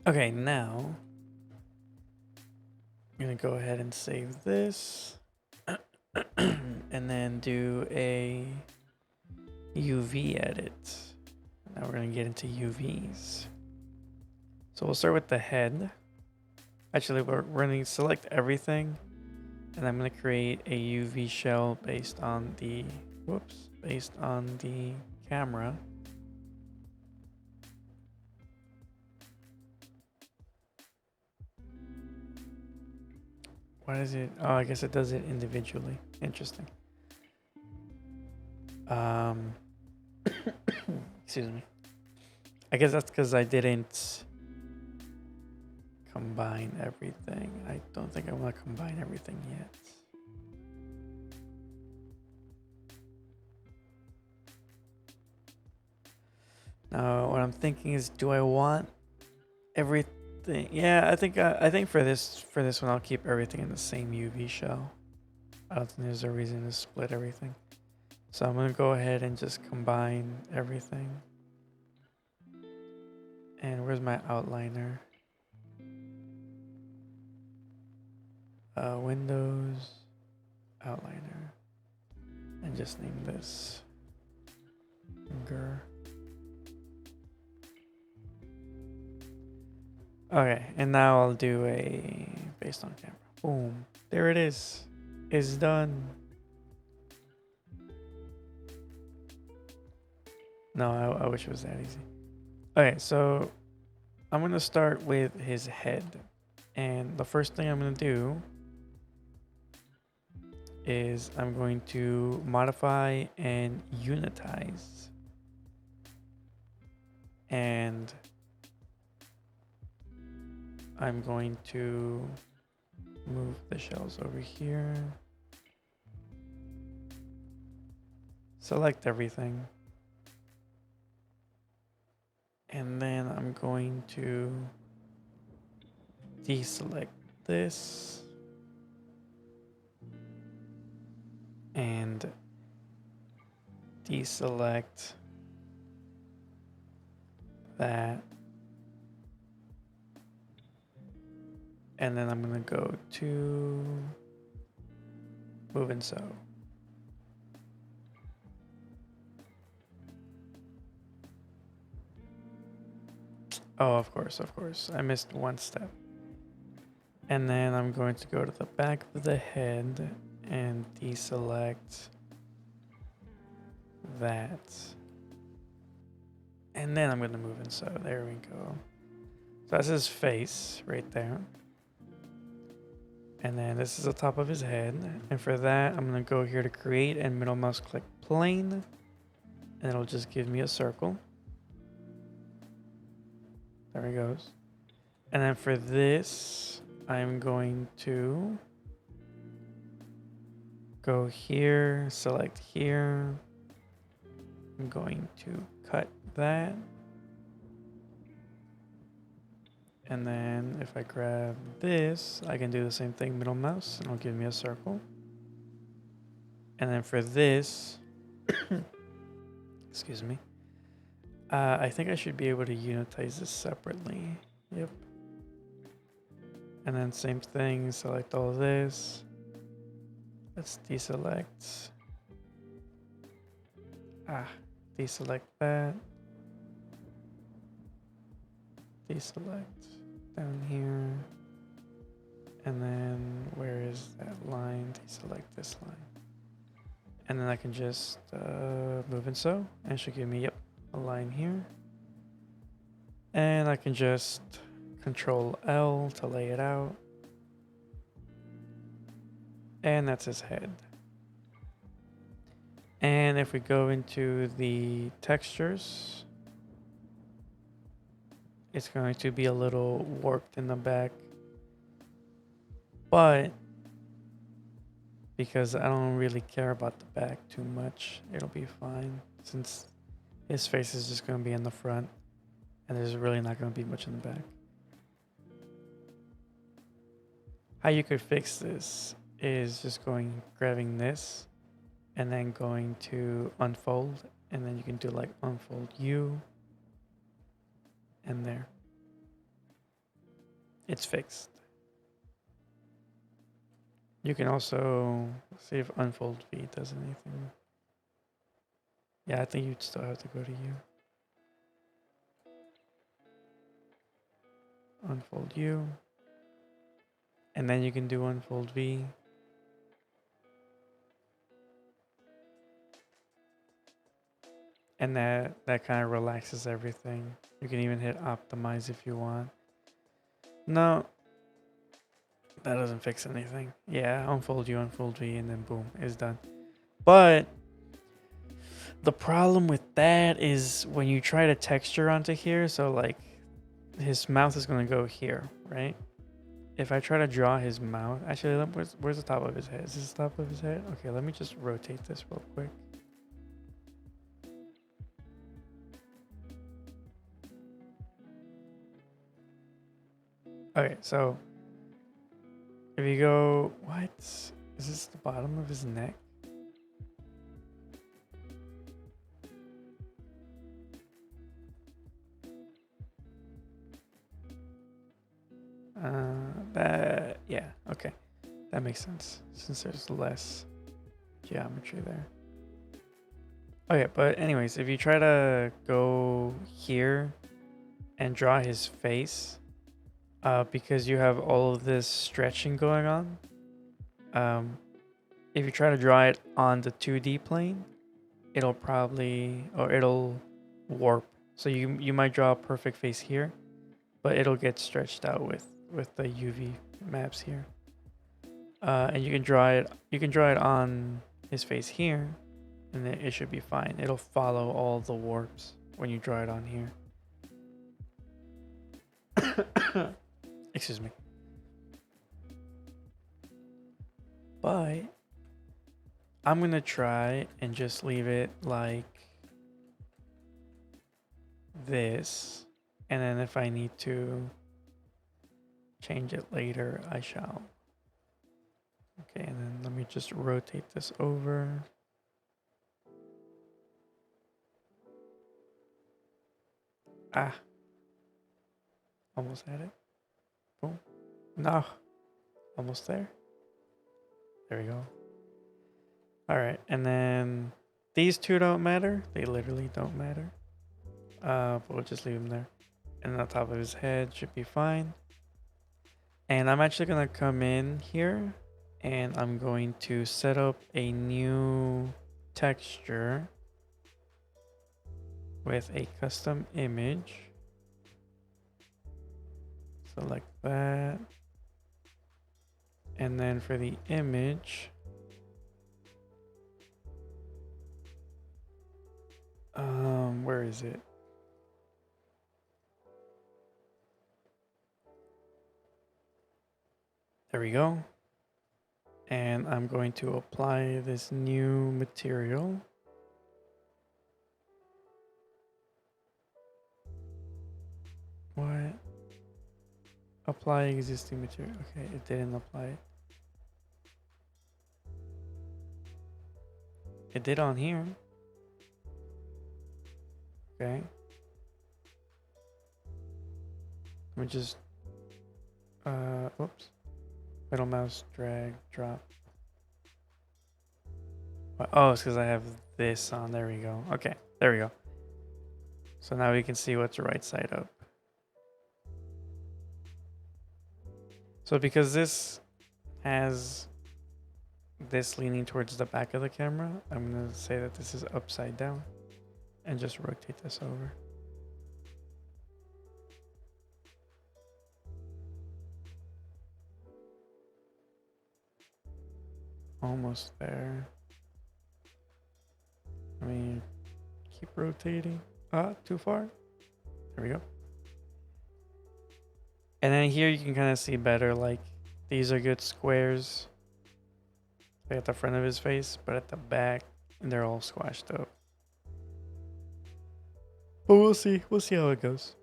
Okay, now I'm gonna go ahead and save this and then do a UV edit. Now we're gonna get into UVs. So we'll start with the head. Actually, we're gonna select everything, and I'm gonna create a UV shell based on the camera. Why does it? Oh, I guess it does it individually. Interesting. Excuse me. I guess that's because I didn't combine everything. I don't think I want to combine everything yet. Now, what I'm thinking is, do I want everything? Yeah, I think for this one, I'll keep everything in the same UV shell. I don't think there's a reason to split everything. So I'm gonna go ahead and just combine everything. And where's my outliner? Windows, outliner, and just name this GIR. Okay, and now I'll do a based on camera. Boom, there it is. It's done. No, I wish it was that easy. Okay, so I'm gonna start with his head, and the first thing I'm gonna do is I'm going to modify and unitize. And I'm going to move the shells over here. Select everything. And then I'm going to deselect this. And deselect that. And then I'm going to go to move and sew. Oh, of course. I missed one step. And then I'm going to go to the back of the head and deselect that. And then I'm going to move and sew. There we go. So that's his face right there. And then this is the top of his head. And for that, I'm going to go here to create and middle mouse click plane. And it'll just give me a circle. There he goes. And then for this, I'm going to go here, select here. I'm going to cut that. And then if I grab this, I can do the same thing, middle mouse, and it'll give me a circle. And then for this, excuse me, I think I should be able to unitize this separately. Yep. And then same thing, select all this. Let's deselect. Deselect that. Deselect down here. And then where is that line? Deselect this line. And then I can just move and sew, and it should give me, yep, a line here. And I can just Control L to lay it out. And that's his head. And if we go into the textures, it's going to be a little warped in the back. But because I don't really care about the back too much, it'll be fine since his face is just going to be in the front and there's really not going to be much in the back. How you could fix this is just grabbing this and then going to unfold, and then you can do like unfold U and there. it's fixed. You can also see if unfold V does anything. Yeah, I think you'd still have to go to U. Unfold U. And then you can do unfold V. And that kind of relaxes everything. You can even hit optimize if you want. No, that doesn't fix anything. Yeah, unfold U, unfold V, and then boom, it's done. But the problem with that is when you try to texture onto here, so like his mouth is going to go here, right? If I try to draw his mouth, actually, where's the top of his head? Is this the top of his head? Okay, let me just rotate this real quick. Okay, so if you go, what? Is this the bottom of his neck? Yeah, okay. That makes sense since there's less geometry there. Okay, but anyways, if you try to go here and draw his face, because you have all of this stretching going on, if you try to draw it on the 2D plane, it'll warp. So you might draw a perfect face here, but it'll get stretched out with the UV maps here. And you can draw it on his face here, and it should be fine. It'll follow all the warps when you draw it on here. Excuse me. But I'm gonna try and just leave it like this, and then if I need to change it later, I shall. Okay, and then let me just rotate this over. Ah, almost had it. Boom. No, almost there. There we go. All right, and then these two don't matter. They literally don't matter. But we'll just leave them there. And the top of his head should be fine. And I'm actually gonna come in here and I'm going to set up a new texture with a custom image. Select that. And then for the image, where is it? There we go. And I'm going to apply this new material. What? Apply existing material. Okay, it didn't apply it. It did on here. Okay. Let me just, oops. Middle mouse, drag, drop. Oh, it's because I have this on. There we go. Okay, there we go. So now we can see what's right side up. So because this has this leaning towards the back of the camera, I'm going to say that this is upside down and just rotate this over. Almost there. Let me keep rotating. Too far. There we go. And then here you can kind of see better, like these are good squares at the front of his face, but at the back, they're all squashed up. But we'll see. We'll see how it goes.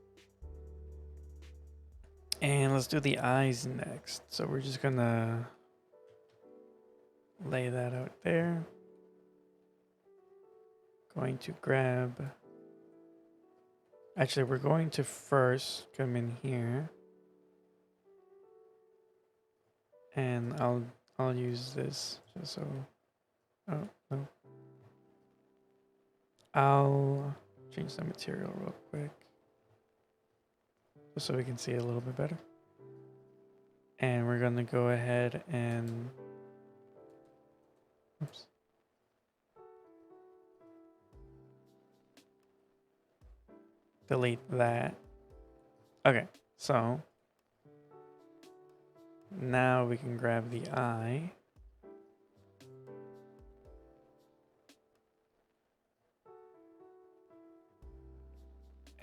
And let's do the eyes next. So we're just gonna lay that out there. Going to grab. Actually, we're going to first come in here And I'll use this just so. Oh no. I'll change the material real quick, just so we can see it a little bit better. And we're gonna go ahead and oops. Delete that. Okay, so now we can grab the eye.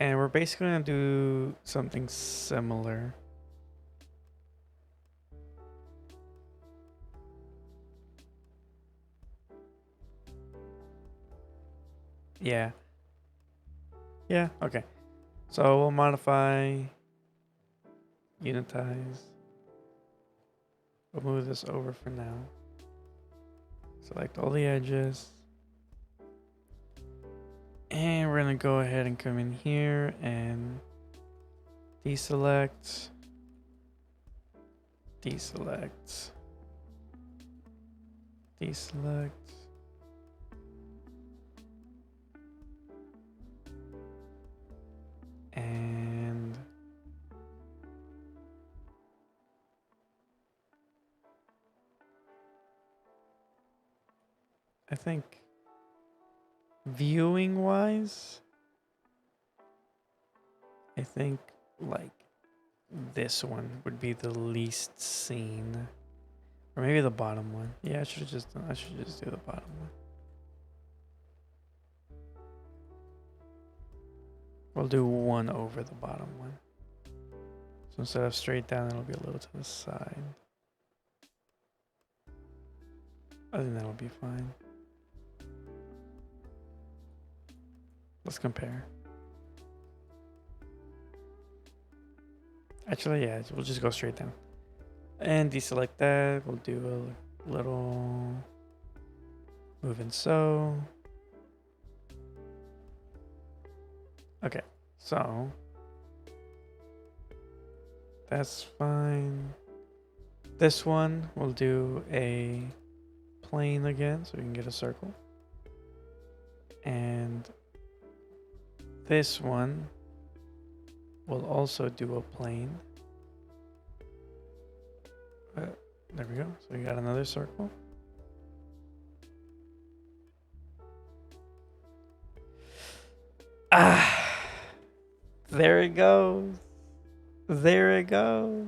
And we're basically gonna do something similar. Yeah. Yeah, okay. So we'll modify, unitize. We'll move this over for now. Select all the edges. And we're gonna go ahead and come in here and deselect, deselect, deselect. And I think viewing wise, I think like this one would be the least seen. Or maybe the bottom one. Yeah, I should just do the bottom one. We'll do one over the bottom one. So instead of straight down, it'll be a little to the side. I think that'll be fine. Let's compare. Actually, yeah, we'll just go straight down. And deselect that. We'll do a little move and so. Okay, so that's fine. This one we'll do a plane again so we can get a circle. And this one we'll also do a plane. There we go. So we got another circle. Ah, there it goes. There it goes.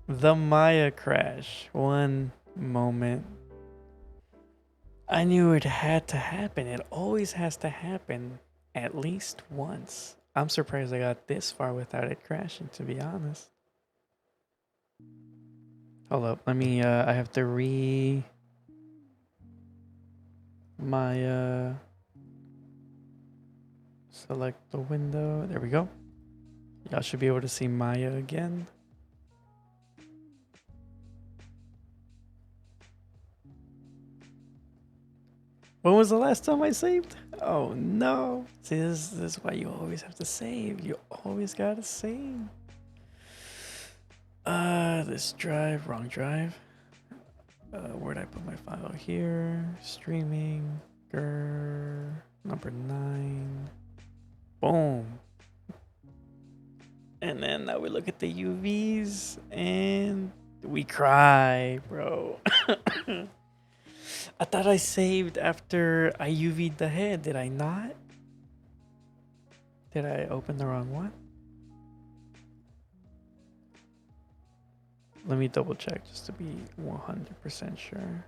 The Maya crash. One moment. I knew it had to happen. It always has to happen at least once. I'm surprised I got this far without it crashing, to be honest. Hold up. Let me, I have to Maya. Select the window. There we go. Y'all should be able to see Maya again. When was the last time I saved? Oh no. See, this is why you always have to save. You always gotta save. This drive, wrong drive. Where'd I put my file here? Streaming, GIR, number 9. Boom. And then now we look at the UVs and we cry, bro. I thought I saved after I UV'd the head. Did I not? Did I open the wrong one? Let me double check just to be 100% sure.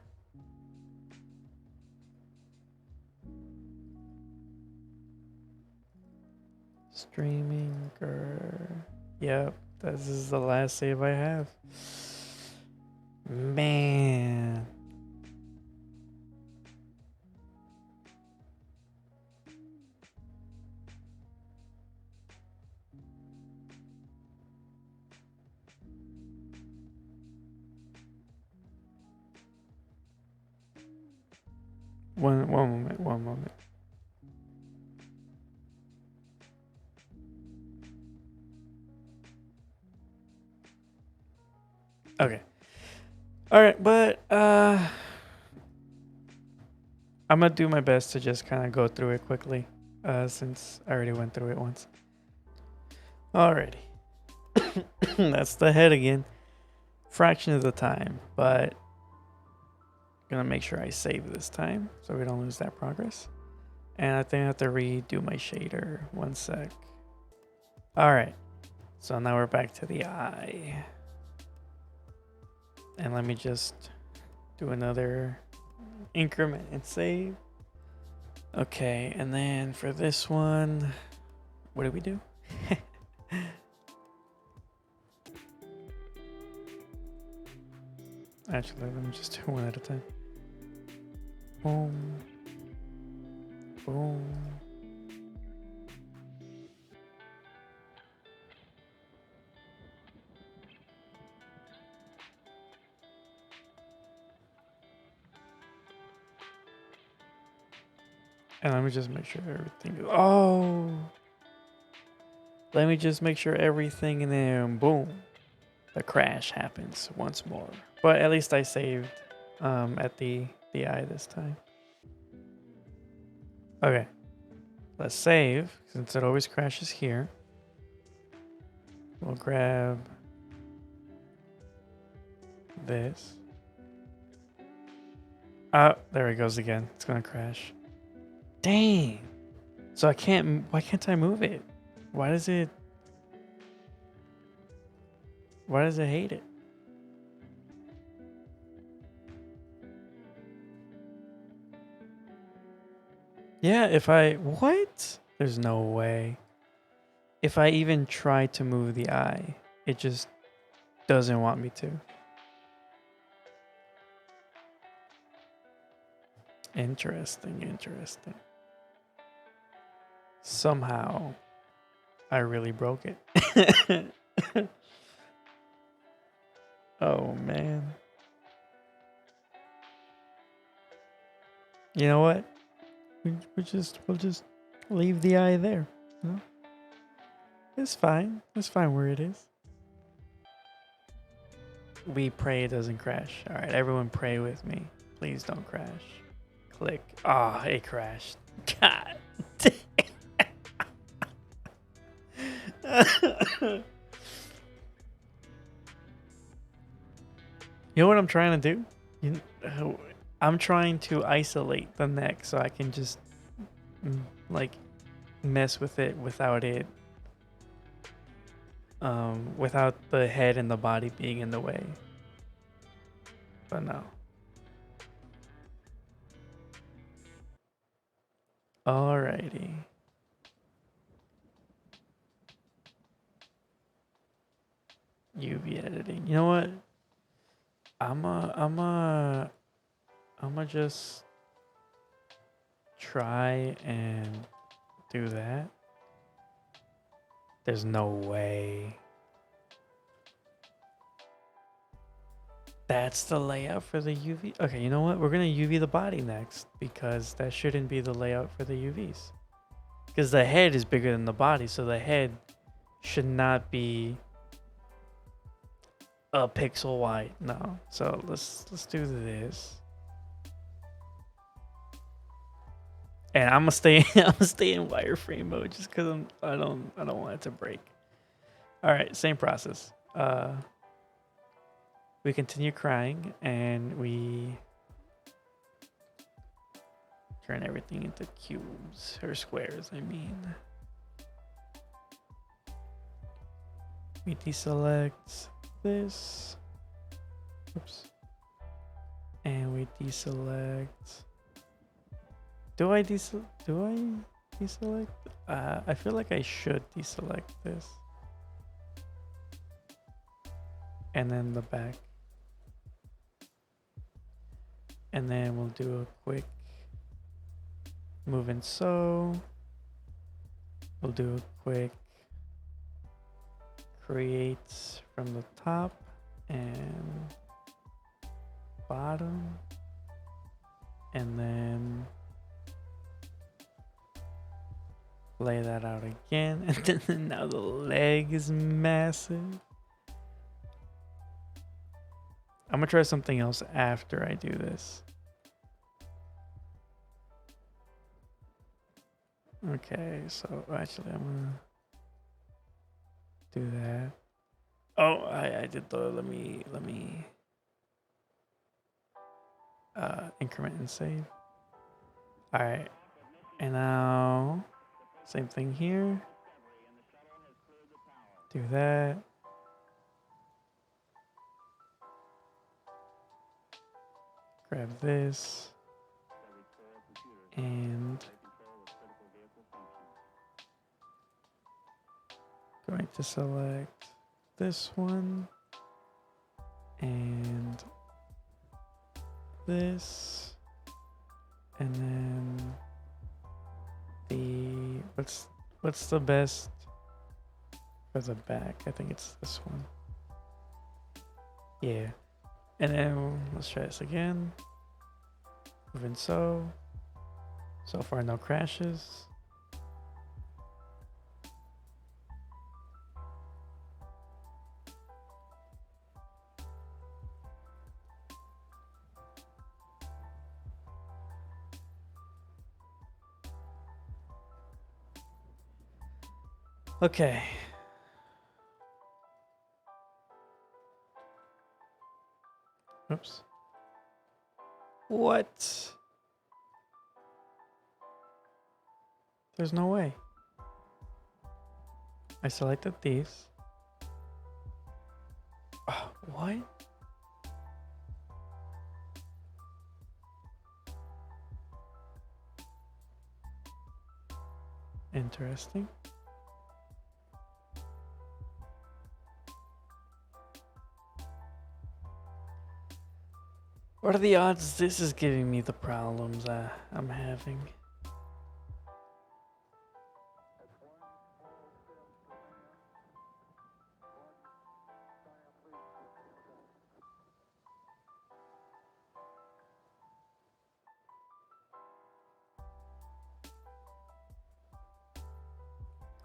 Streaming, GIR. Yep, this is the last save I have. Man. One moment. Okay. All right, but I'm gonna do my best to just kind of go through it quickly, since I already went through it once. Alrighty. That's the head again. Fraction of the time, but gonna make sure I save this time so we don't lose that progress. And I think I have to redo my shader. 1 sec. Alright. So now we're back to the eye. And let me just do another increment and save. Okay, and then for this one, what do we do? Actually, let me just do one at a time. Boom. Boom. And let me just make sure everything. Oh! Let me just make sure everything, and then boom. The crash happens once more. But at least I saved at the eye this time. Okay. Let's save, since it always crashes here. We'll grab this. Oh, there it goes again. It's gonna crash. Dang. So I can't, why can't I move it? Why does it hate it? Yeah, if I, what? There's no way. If I even try to move the eye, it just doesn't want me to. Interesting, interesting. Somehow, I really broke it. Oh, man. You know what? We'll just leave the eye there. No? It's fine. It's fine where it is. We pray it doesn't crash. All right, everyone pray with me. Please don't crash. Click. Ah, it crashed. God damn. You know what I'm trying to do? I'm trying to isolate the neck so I can just like mess with it without without the head and the body being in the way. But no. Alrighty. UV editing. You know what? I'ma just try and do that. There's no way. That's the layout for the UV. Okay, you know what? We're gonna UV the body next, because that shouldn't be the layout for the UVs. Because the head is bigger than the body, so the head should not be a pixel wide. No. So let's do this. And I'm gonna stay in wireframe mode just because I don't want it to break. All right, same process. We continue crying and we turn everything into cubes or squares, I mean. We deselect this. Oops. And we deselect. Do I deselect? I feel like I should deselect this. And then the back. And then we'll do a quick move and sew. We'll do a quick create from the top and bottom. And then lay that out again. And then now the leg is massive. I'm gonna try something else after I do this. Okay, so actually I'm gonna do that. Oh, I did the let me increment and save. All right, and now same thing here. Do that. Grab this and going to select this one and this, and then the what's the best for the back? I think it's this one. Yeah, and then let's try this again. Moving so far no crashes. Okay. Oops. What? There's no way. I selected these. Oh, what? Interesting. What are the odds this is giving me the problems I'm having?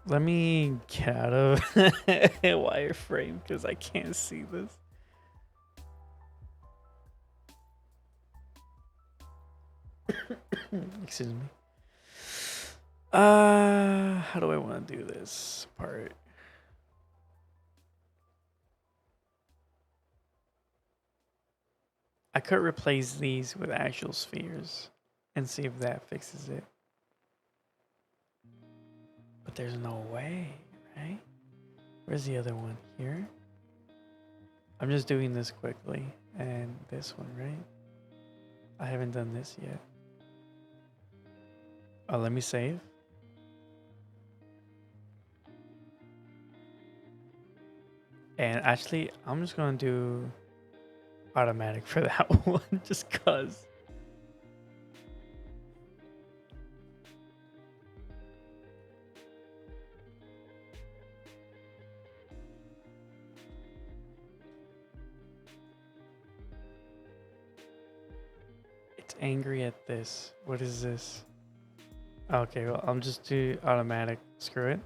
Let me get out of wireframe because I can't see this. Excuse me. How do I want to do this part? I could replace these with actual spheres and see if that fixes it. But there's no way, right? Where's the other one? Here? I'm just doing this quickly. And this one, right? I haven't done this yet. Oh, let me save. And actually, I'm just going to do automatic for that one just because. It's angry at this. What is this? Okay, well, I'll just do automatic. Screw it.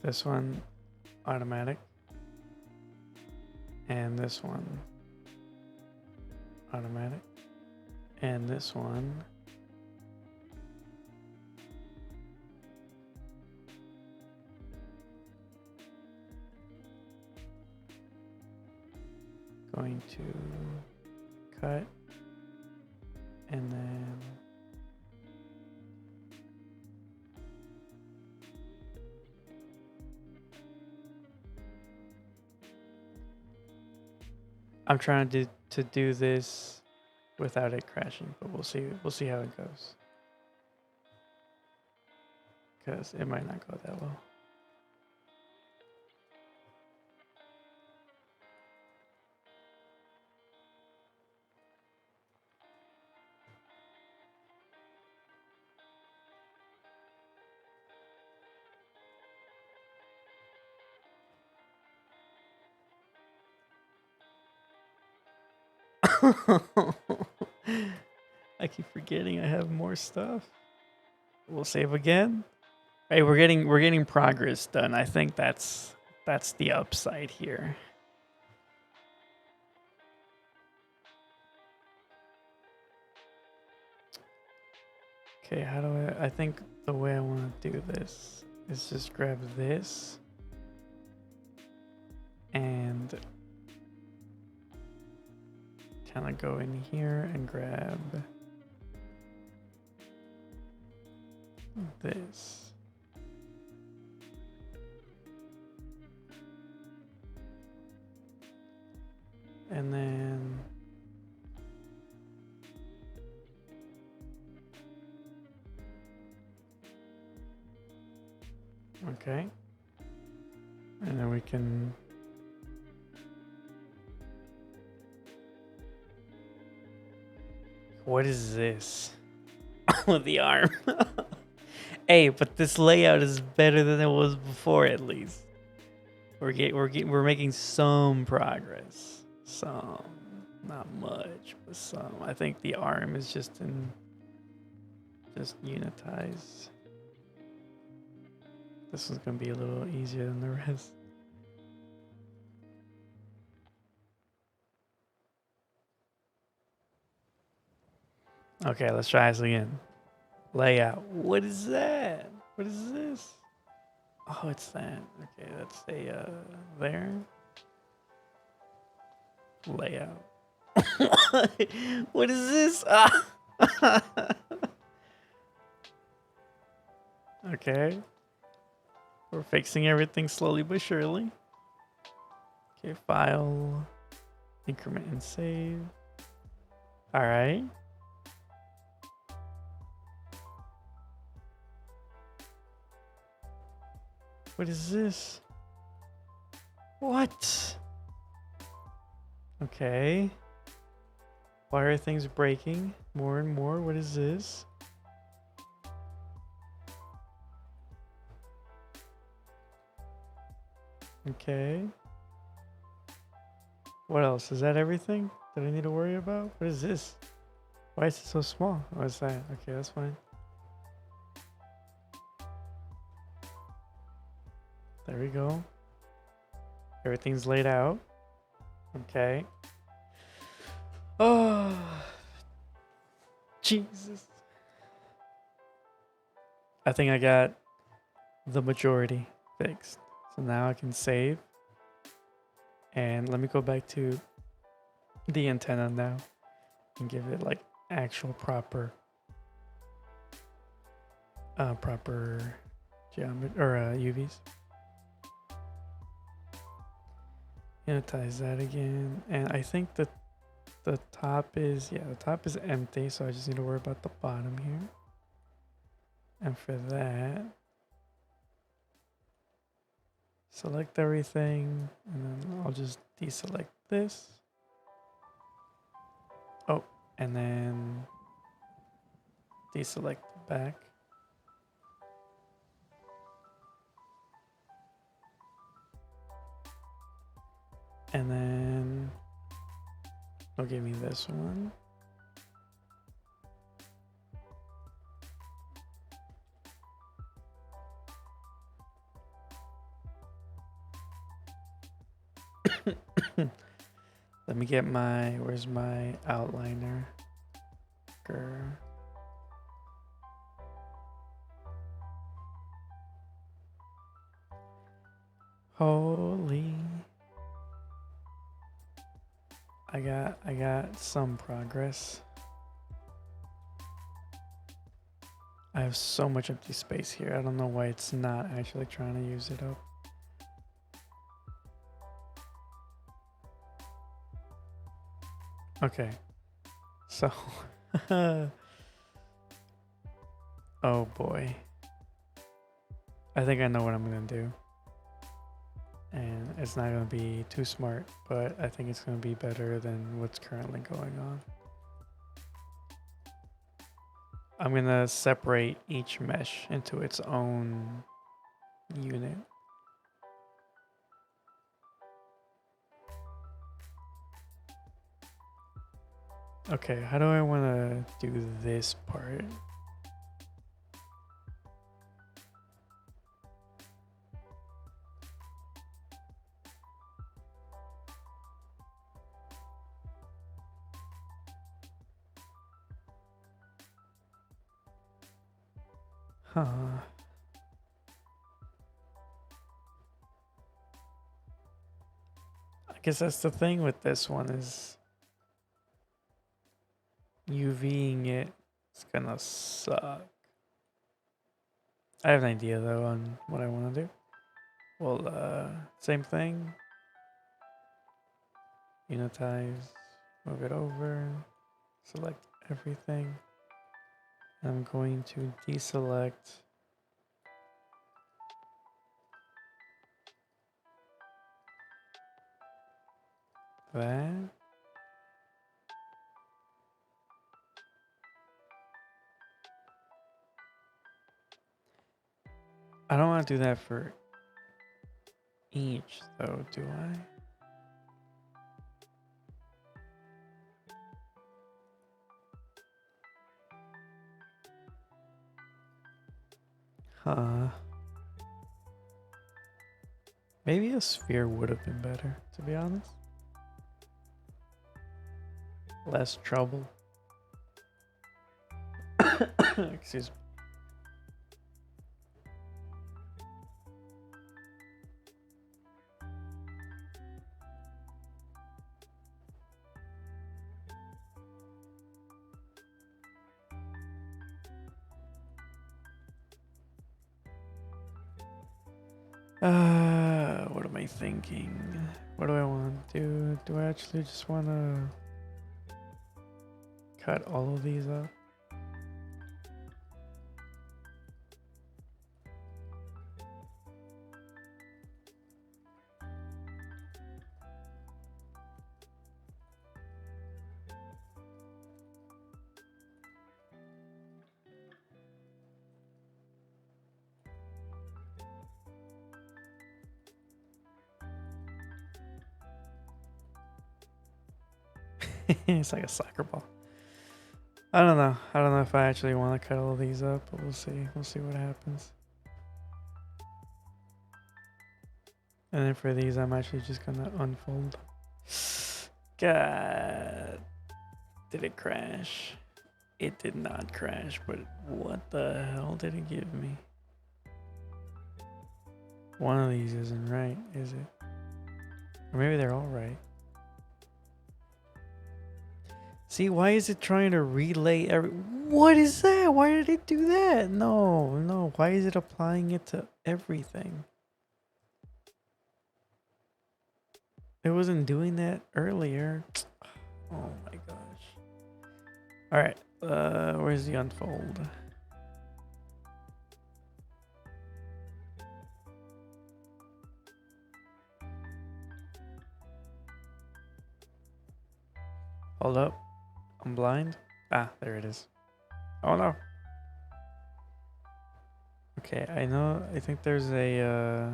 This one, automatic. And this one, automatic. And this one, going to cut. And then I'm trying to do this without it crashing, but we'll see. We'll see how it goes. Because it might not go that well. I keep forgetting I have more stuff. We'll save again. Hey, we're getting progress done. I think that's the upside here. Okay, how do I think the way I want to do this is just grab this and kind of go in here and grab this. And then okay. And then we can what is this? Oh, the arm. Hey, but this layout is better than it was before at least. We're making some progress. Some. Not much, but some. I think the arm is just unitized. This one's gonna be a little easier than the rest. Okay, let's try this again. Layout. What is that? What is this? Oh, it's that. Okay, that's a there. Layout. What is this? Okay. We're fixing everything slowly but surely. Okay, file, increment and save. All right. What is this? What? Okay. Why are things breaking more and more? What is this? Okay. What else? Is that everything that I need to worry about? What is this? Why is it so small? Oh, it's that. Okay, that's fine. There we go. Everything's laid out. Okay. Oh, Jesus. I think I got the majority fixed. So now I can save. And let me go back to the antenna now and give it like actual proper geometry or UVs. Unitize that again. And I think that the top is empty, so I just need to worry about the bottom here. And for that, select everything, and then I'll just deselect this. Oh, and then deselect the back. And then it'll give me this one. Let me get where's my outliner? GIR. Holy. I got some progress. I have so much empty space here. I don't know why it's not actually trying to use it up. Okay. So oh boy. I think I know what I'm gonna do. And it's not gonna be too smart, but I think it's gonna be better than what's currently going on. I'm gonna separate each mesh into its own unit. Okay, how do I wanna do this part? Huh. I guess that's the thing with this one is UVing it. It's gonna suck. I have an idea though on what I want to do. Well, same thing. Unitize, move it over, select everything. I'm going to deselect that. I don't want to do that for each though, do I? Huh. Maybe a sphere would have been better, to be honest. Less trouble. Excuse me. What am I thinking? What do I want to do? Do I actually just want to cut all of these up? It's like a soccer ball. I don't know. I don't know if I actually want to cut all of these up, but we'll see. We'll see what happens. And then for these, I'm actually just gonna unfold. God, did it crash? It did not crash, but what the hell did it give me? One of these isn't right, is it? Or maybe they're all right. See, why is it trying to relay every... What is that? Why did it do that? No, no. Why is it applying it to everything? It wasn't doing that earlier. Oh my gosh. All right. Where's the unfold? Hold up. I'm blind. Ah, there it is. Oh no. Okay, I know. I think there's a...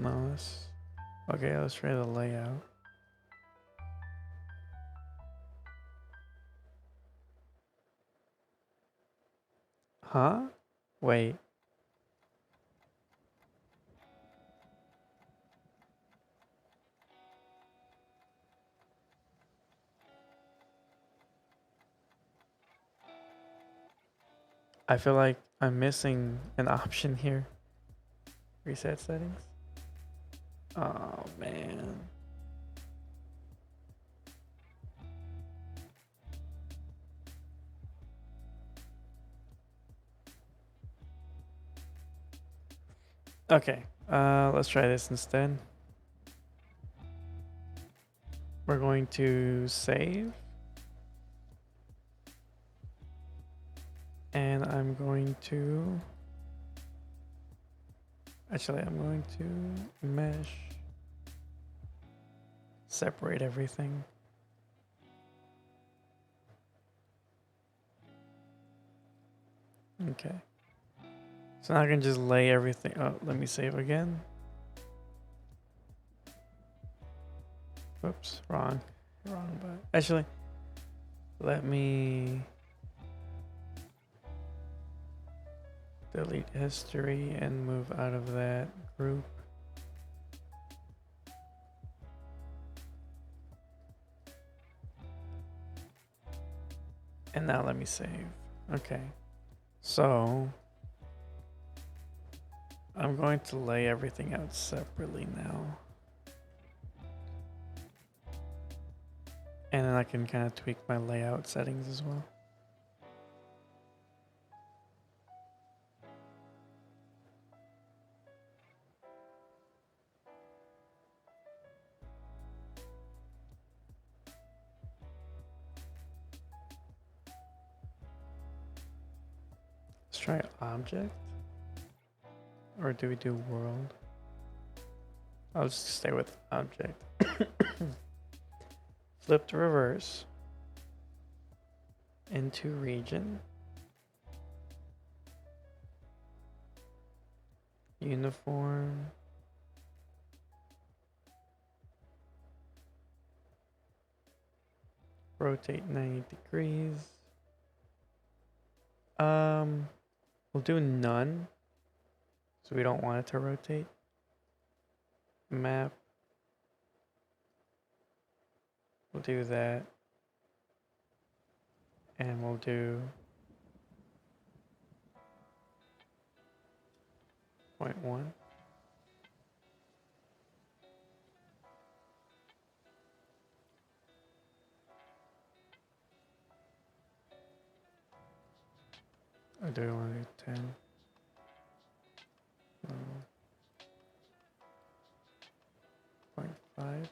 No, that's... Okay, let's try the layout. Huh? Wait. I feel like I'm missing an option here. Reset settings. Oh, man. Okay, let's try this instead. We're going to save. And I'm going to... Actually, I'm going to mesh. Separate everything. Okay. So now I can just lay everything. Oh, let me save again. Whoops, wrong button. Actually, let me delete history and move out of that group. And now let me save. Okay. So I'm going to lay everything out separately now. And then I can kind of tweak my layout settings as well. Let's try object. Or do we do world? I'll just stay with object. Flip to reverse. Into region. Uniform. Rotate 90 degrees. We'll do none. So we don't want it to rotate. Map. We'll do that. And we'll do 0.1. Or do we want to do 10? No. 0.5.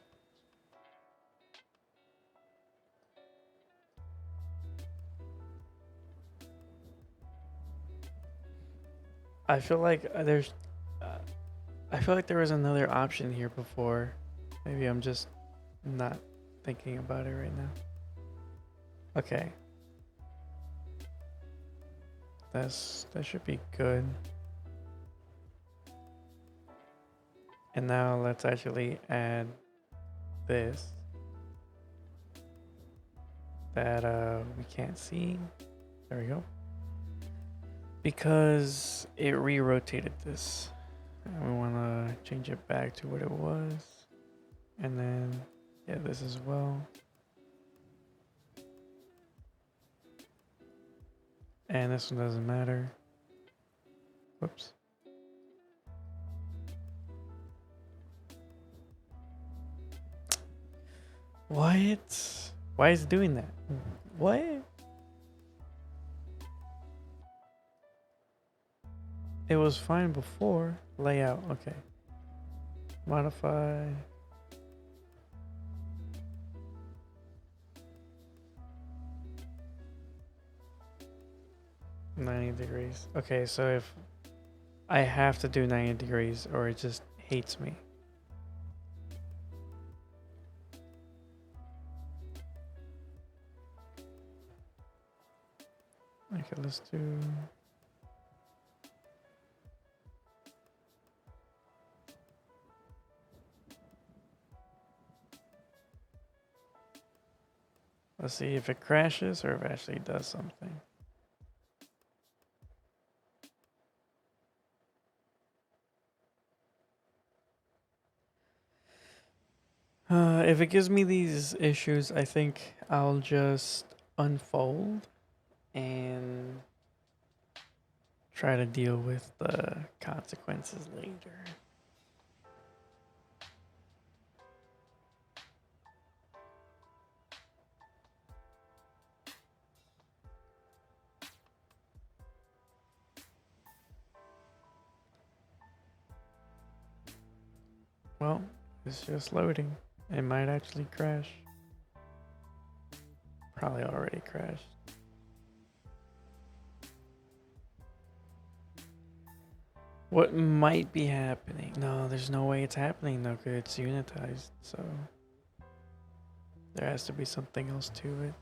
I feel like I feel like there was another option here before. Maybe I'm just not thinking about it right now. Okay. That should be good. And now let's actually add this that we can't see. There we go. Because it re-rotated this. And we want to change it back to what it was. And then, yeah, this as well. And this one doesn't matter. Whoops. What? Why is it doing that? What? It was fine before. Layout, okay. Modify. $90 degrees. Okay, so if I have to do 90 degrees or it just hates me. Okay, let's do... Let's see if it crashes or if it actually does something. If it gives me these issues, I think I'll just unfold and try to deal with the consequences later. Well, it's just loading. It might actually crash. Probably already crashed. What might be happening? No, there's no way it's happening though, because it's unitized, so there has to be something else to it.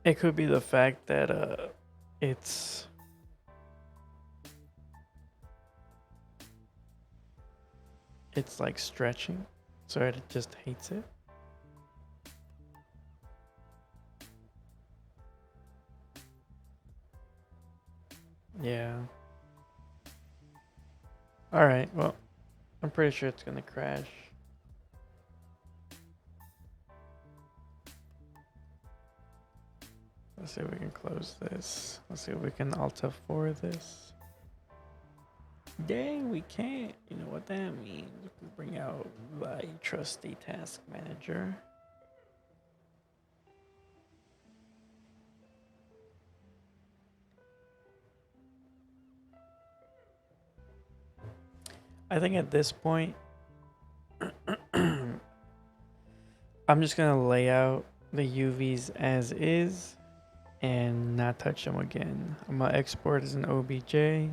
It could be the fact that it's like stretching, so it just hates it. Alright, well, I'm pretty sure it's gonna crash. Let's see if we can close this. Let's see if we can Alt F4 this. Dang, we can't. You know what that means. We bring out my trusty task manager. I think at this point, I'm just gonna lay out the UVs as is and not touch them again. I'm gonna export as an OBJ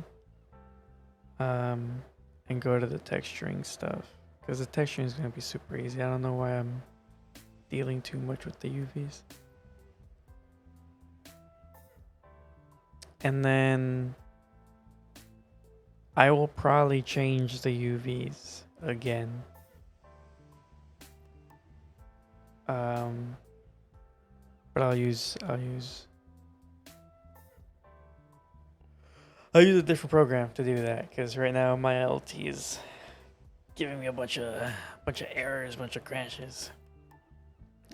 and go to the texturing stuff because the texturing is gonna be super easy. I don't know why I'm dealing too much with the UVs. And then I will probably change the UVs again. But I'll use a different program to do that because right now my LT is giving me a bunch of errors, bunch of crashes.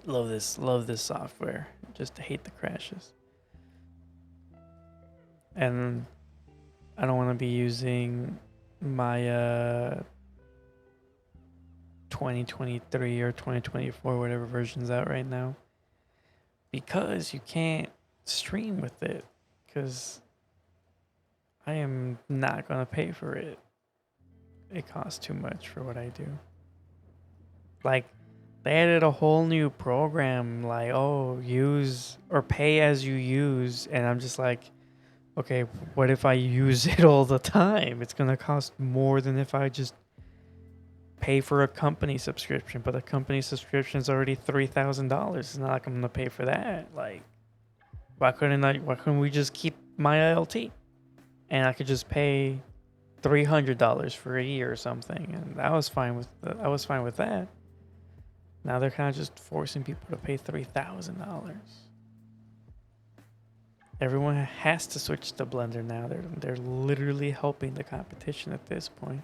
Love this software. Just hate the crashes. And I don't want to be using my 2023 or 2024, whatever version's out right now, because you can't stream with it because I am not going to pay for it. It costs too much for what I do. Like, they added a whole new program, like, oh, use or pay as you use. And I'm just like, okay, what if I use it all the time? It's going to cost more than if I just pay for a company subscription. But a company subscription is already $3,000. It's not like I'm going to pay for that. Like, why couldn't we just keep my LT? And I could just pay $300 for a year or something. And I was fine with that. Now they're kind of just forcing people to pay $3,000. Everyone has to switch to Blender now. They're literally helping the competition at this point.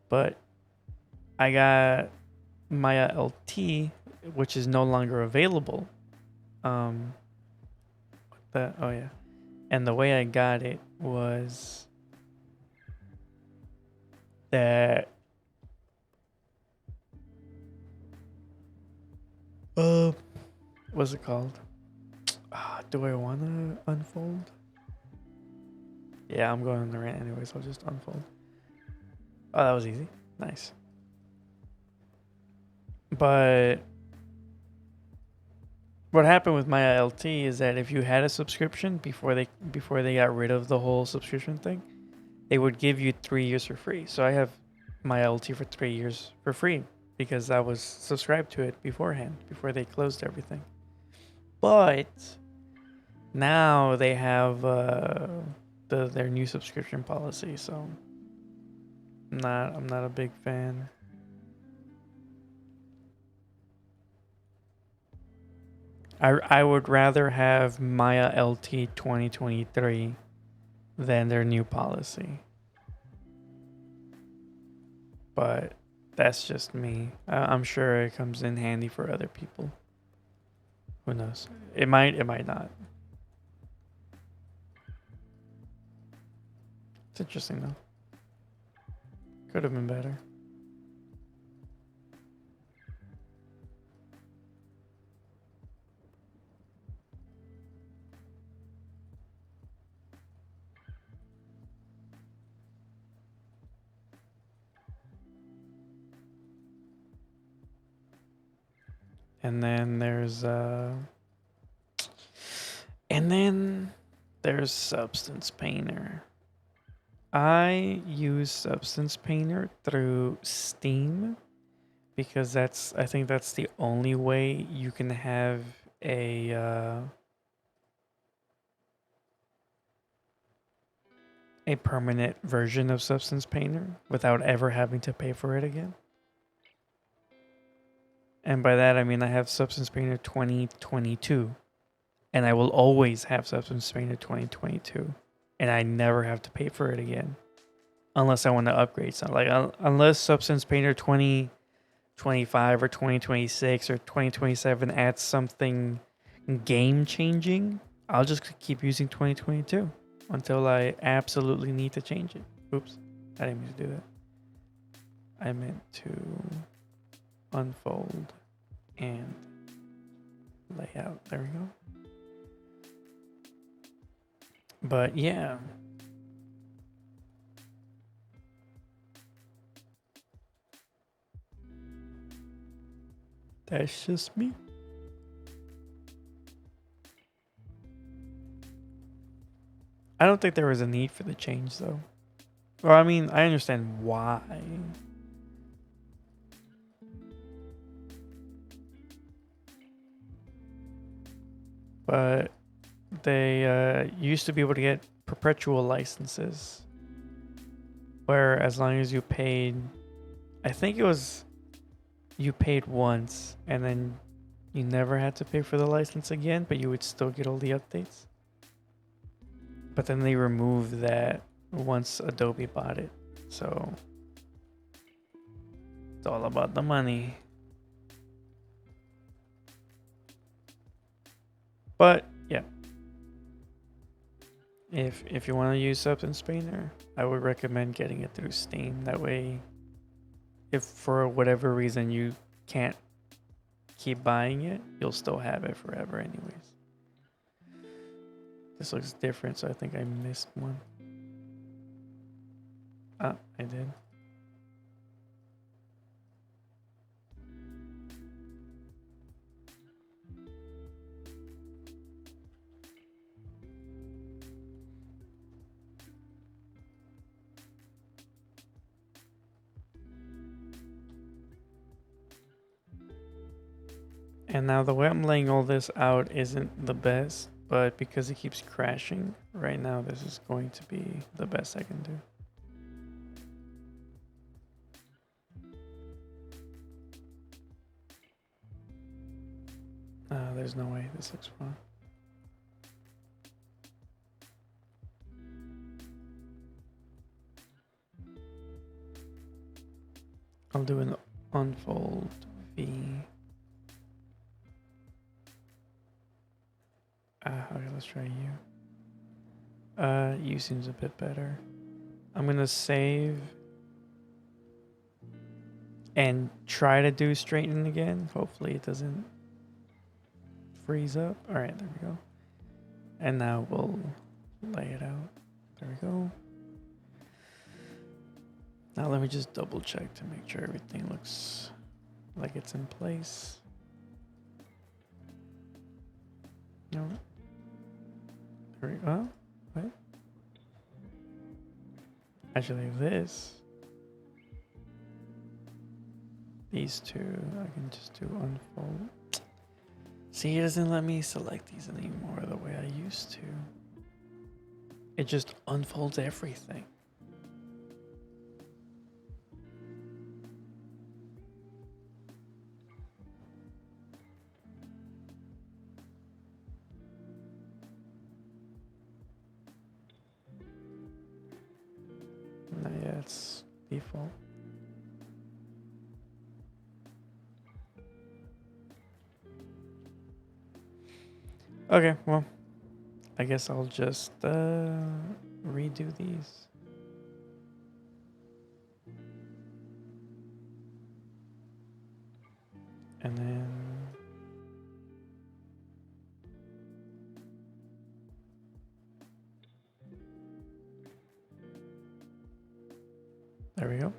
But I got Maya LT, which is no longer available. Oh yeah. And the way I got it was that what's it called? Do I want to unfold? Yeah, I'm going on the rant anyways. I'll just unfold. Oh, that was easy. Nice. But what happened with my LT is that if you had a subscription before they got rid of the whole subscription thing, they would give you 3 years for free. So I have my LT for 3 years for free because I was subscribed to it beforehand, before they closed everything. But now they have their new subscription policy, so I'm not a big fan. I would rather have Maya LT 2023 than their new policy. But that's just me. I'm sure it comes in handy for other people. Who knows? It might not. It's interesting though. Could have been better. And then there's Substance Painter. I use Substance Painter through Steam because I think that's the only way you can have a permanent version of Substance Painter without ever having to pay for it again. And by that I mean I have Substance Painter 2022, and I will always have Substance Painter 2022, and I never have to pay for it again unless I want to upgrade something. Like unless Substance Painter 2025 or 2026 or 2027 adds something game changing, I'll just keep using 2022 until I absolutely need to change it. Oops, I didn't mean to do that. I meant to unfold and layout. There we go. But yeah. That's just me. I don't think there was a need for the change though. Or I mean, I understand why. But they used to be able to get perpetual licenses where as long as you paid, I think it was you paid once and then you never had to pay for the license again, but you would still get all the updates. But then they removed that once Adobe bought it. So it's all about the money. But yeah, if you want to use Substance Painter, I would recommend getting it through Steam. That way, if for whatever reason you can't keep buying it, you'll still have it forever anyways. This looks different, so I think I missed one. Ah, I did. And now the way I'm laying all this out isn't the best, but because it keeps crashing, right now this is going to be the best I can do. There's no way this looks fun. I'll do an unfold V. Okay, let's try you. You seems a bit better. I'm gonna save and try to do straighten again. Hopefully it doesn't freeze up. All right, there we go. And now we'll lay it out. There we go. Now let me just double check to make sure everything looks like it's in place. No. There we go. What? Actually, these two, I can just do unfold. See, it doesn't let me select these anymore the way I used to. It just unfolds everything. No, yeah, it's default. Okay, well, I guess I'll just redo these. And then there we go.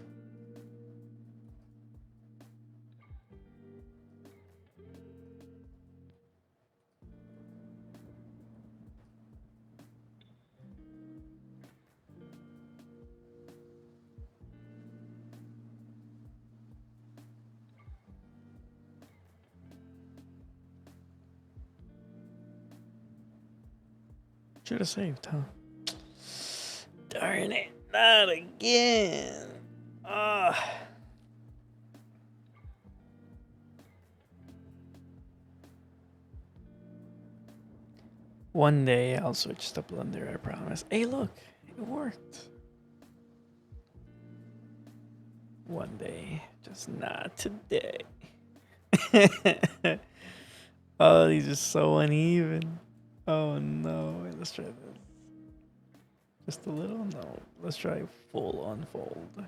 Should have saved, huh? Darn it, not again. One day I'll switch to Blender, I promise. Hey, look, it worked. One day, just not today. Oh, these are so uneven. Oh no, wait, let's try this. Just a little? No, let's try full unfold.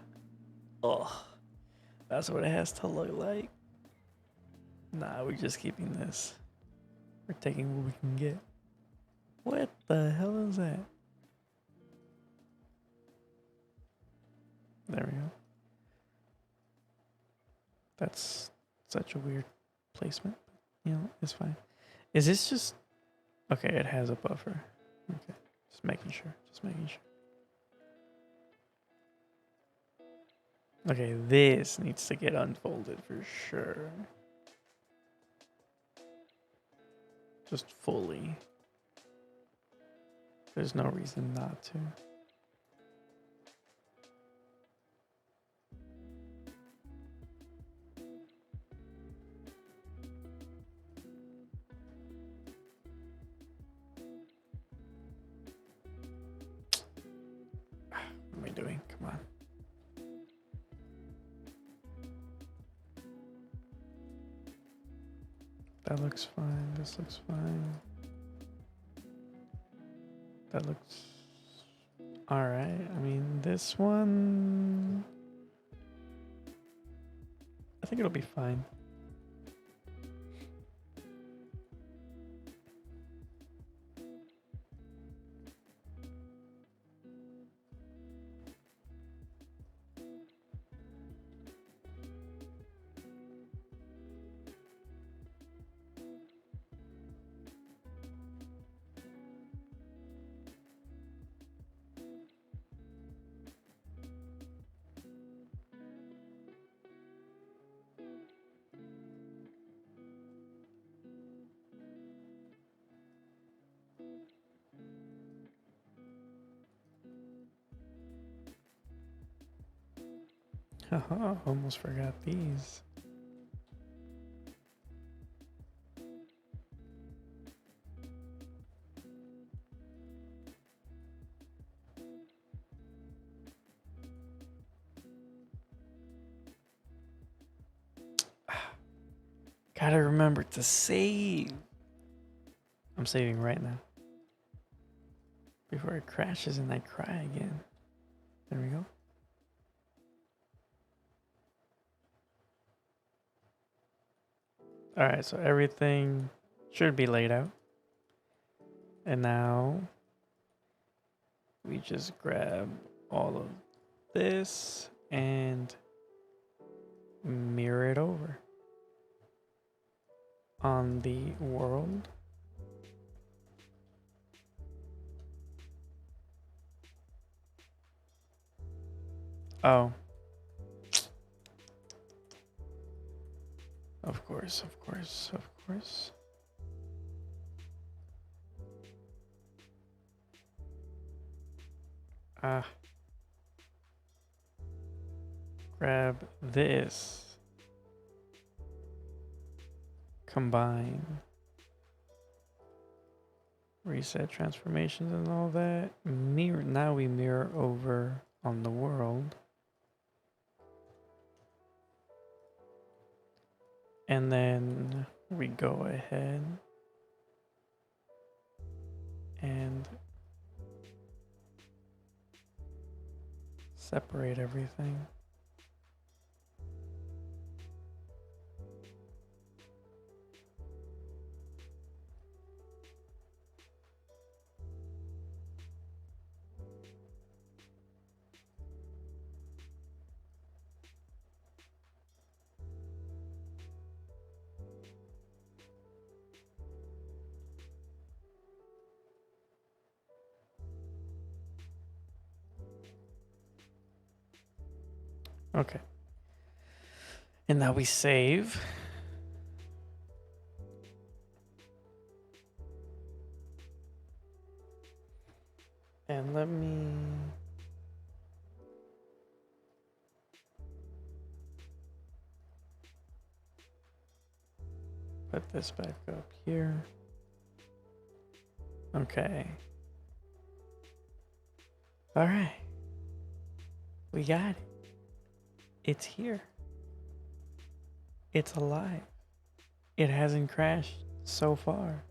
Oh, that's what it has to look like. Nah, we're just keeping this. We're taking what we can get. What the hell is that? There we go. That's such a weird placement. You know, it's fine. Is this just... Okay, it has a buffer. Okay, just making sure. Just making sure. Okay, this needs to get unfolded for sure. Just fully. There's no reason not to. What am I doing? Come on. That looks fine. This looks fine. That looks alright. I mean, this one... I think it'll be fine. Haha, almost forgot these. Gotta remember to save. I'm saving right now. Before it crashes and I cry again. There we go. Alright, so everything should be laid out. And now we just grab all of this and mirror it over on the world. Oh. Of course, of course, of course. Grab this. Combine. Reset transformations and all that. Mirror. Now we mirror over on the world. And then we go ahead and separate everything. Okay. And now we save. And let me... put this back up here. Okay. All right. We got it. It's here. It's alive. It hasn't crashed so far.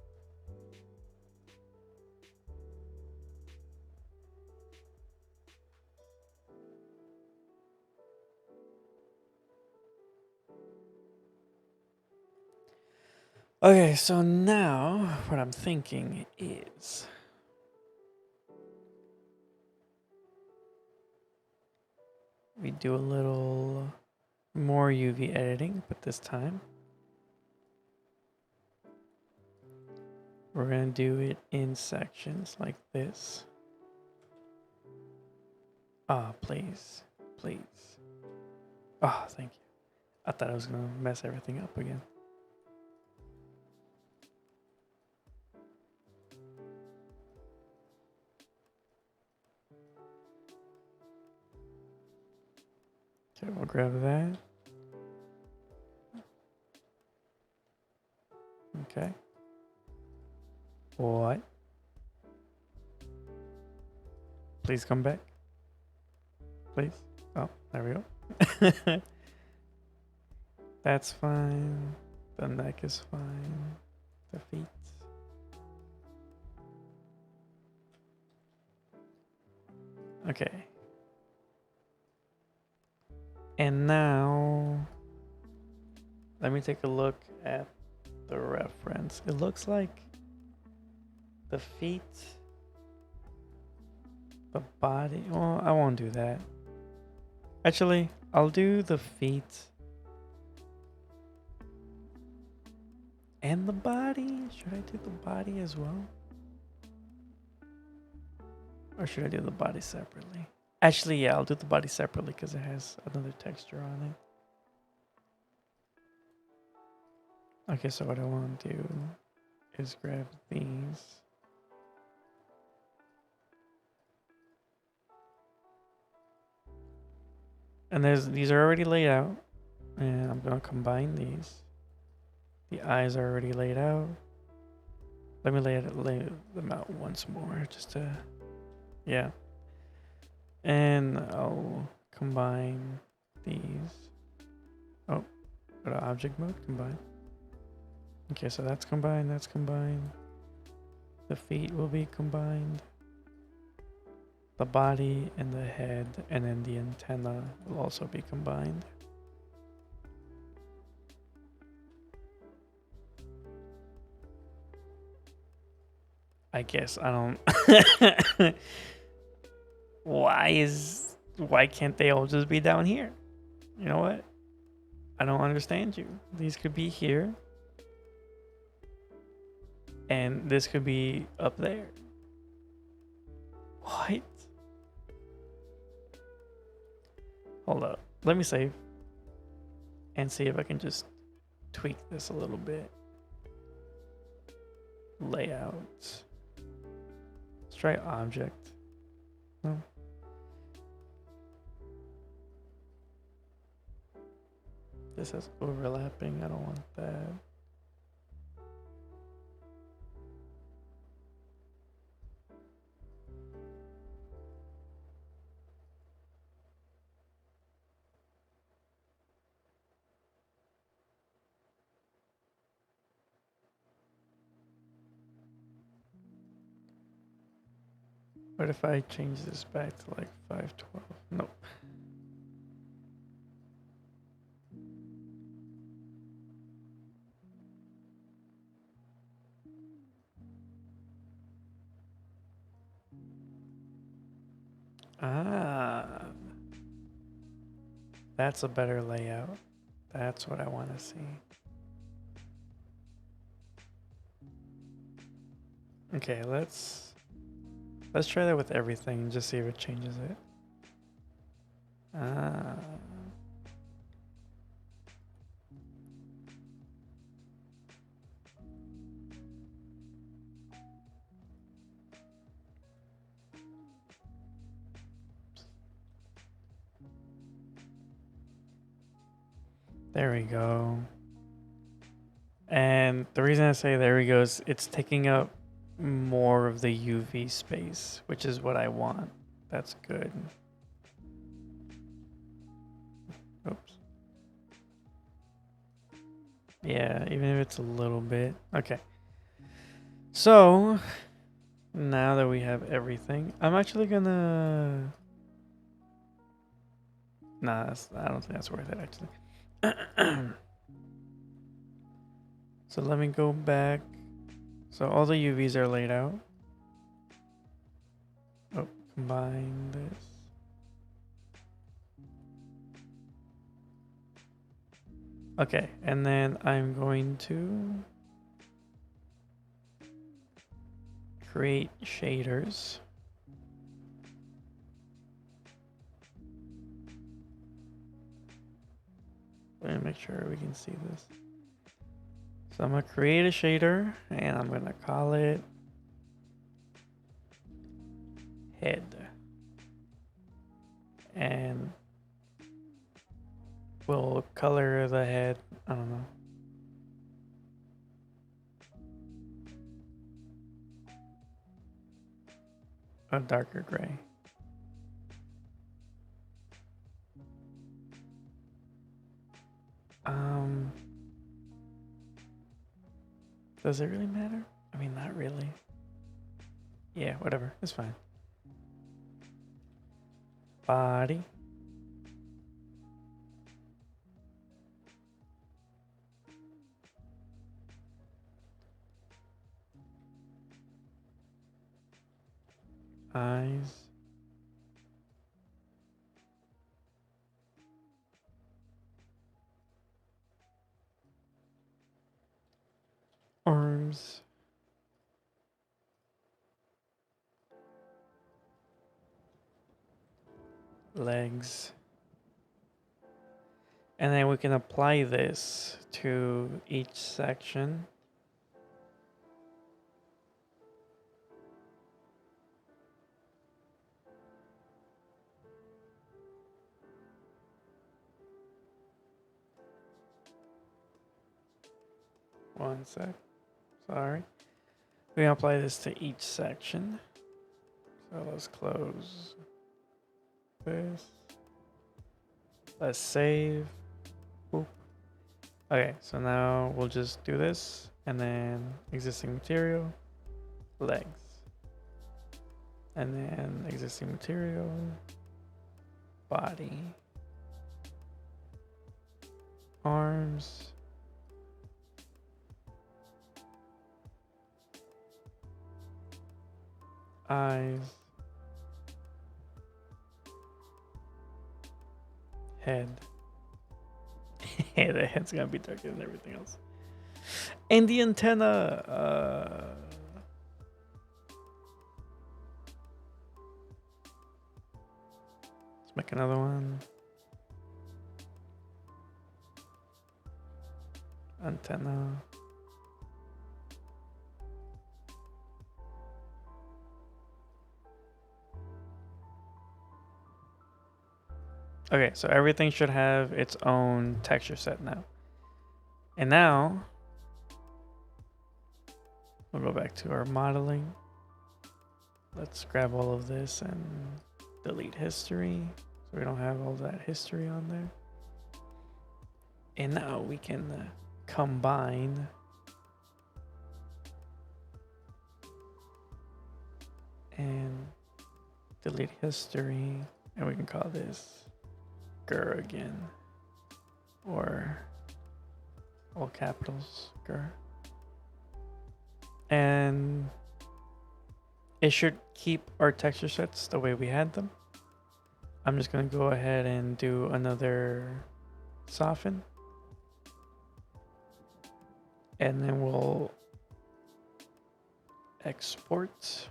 Okay, so now what I'm thinking is we do a little more UV editing, but this time we're gonna do it in sections like this. Ah, please, please. Ah, thank you. I thought I was gonna mess everything up again. Okay, we'll grab that. Okay. What? Please come back. Please. Oh, there we go. That's fine. The neck is fine. The feet. Okay. And now, let me take a look at the reference. It looks like the feet, the body. Well, I won't do that. Actually, I'll do the feet and the body. Should I do the body as well? Or should I do the body separately? Actually, yeah, I'll do the body separately because it has another texture on it. Okay, so what I want to do is grab these. And these are already laid out. And I'm going to combine these. The eyes are already laid out. Let me lay them out once more just to, yeah. And I'll combine these. Oh, go to object mode, combine. Okay, so that's combined, that's combined. The feet will be combined. The body and the head, and then the antenna will also be combined. I guess I don't. Why can't they all just be down here? You know what? I don't understand you. These could be here. And this could be up there. What? Hold up. Let me save. And see if I can just tweak this a little bit. Layout. Let's try object. No. This has overlapping. I don't want that. What if I change this back to like 512? Nope. Ah, that's a better layout. That's what I want to see. Okay, let's try that with everything and just see if it changes it. Ah. There we go. And the reason I say there we go is it's taking up more of the UV space, which is what I want. That's good. Oops. Yeah, even if it's a little bit. Okay. So now that we have everything, I'm actually gonna. Nah, I don't think that's worth it actually. So let me go back. So all the UVs are laid out. Oh, combine this. Okay, and then I'm going to create shaders. Let me make sure we can see this. So I'm gonna create a shader and I'm gonna call it head. And we'll color the head, I don't know. A darker gray. Does it really matter? I mean, not really. Yeah, whatever. It's fine. Body. Eyes. Arms. Legs. And then we can apply this to each section. One sec. Sorry. We can apply this to each section. So let's close this. Let's save. Oop. Okay, so now we'll just do this and then existing material, legs. And then existing material, body, arms, eyes, head. The head's gonna be darker than everything else. And the antenna. Let's make another one. Antenna. Okay, so everything should have its own texture set now. And now, we'll go back to our modeling. Let's grab all of this and delete history, so we don't have all that history on there. And now we can combine and delete history, and we can call this GIR again, or all capitals GIR. And it should keep our texture sets the way we had them. I'm just going to go ahead and do another soften. And then we'll export.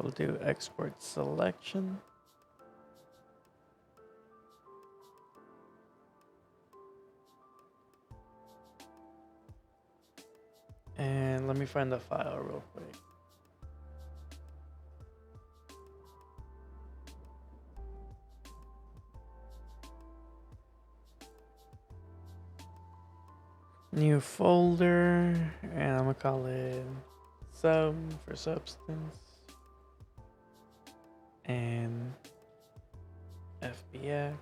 We'll do export selection. And let me find the file real quick. New folder, and I'm gonna call it sub for substance and FBX.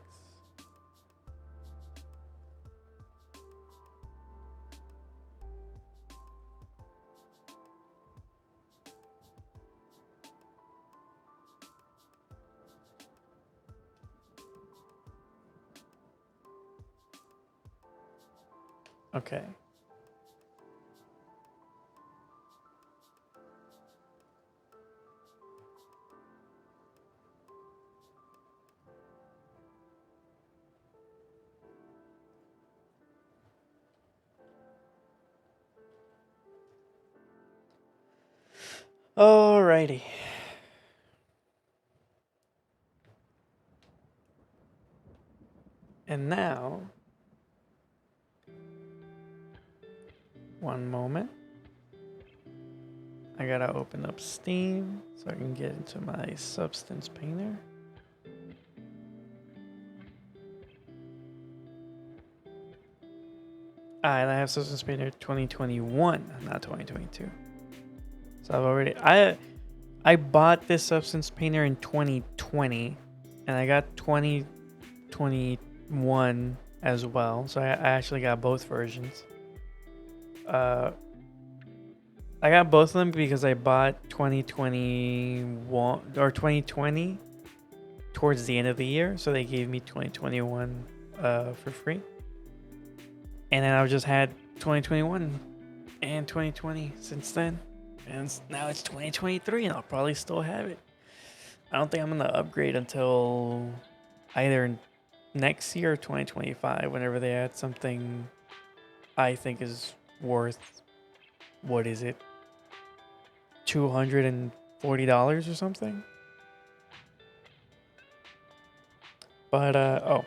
Okay. Alrighty. And now, one moment. I gotta open up Steam so I can get into my Substance Painter. And I have Substance Painter 2021, not 2022. So I've already I bought this Substance Painter in 2020, and I got 2021 as well. So I actually got both versions. I got both of them because I bought 2021 or 2020 towards the end of the year, so they gave me 2021 for free. And then I just had 2021 and 2020 since then. And now it's 2023 and I'll probably still have it. I don't think I'm going to upgrade until either next year or 2025, whenever they add something I think is worth, what is it, $240 or something? But, oh.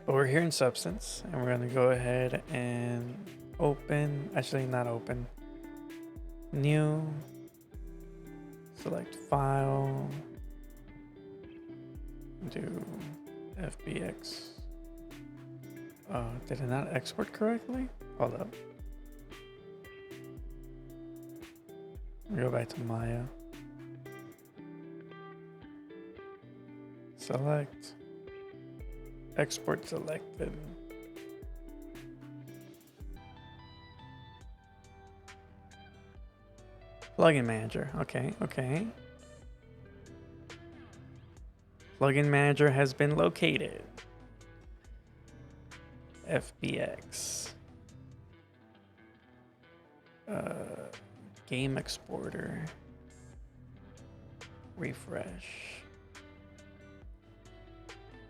But we're here in Substance, and we're going to go ahead and open, actually not open, new, select file, do FBX. Did it not export correctly? Hold up. Go back to Maya. Select. Export selected. Plugin manager. Okay, okay. Plugin manager has been located. FBX. Game exporter. Refresh.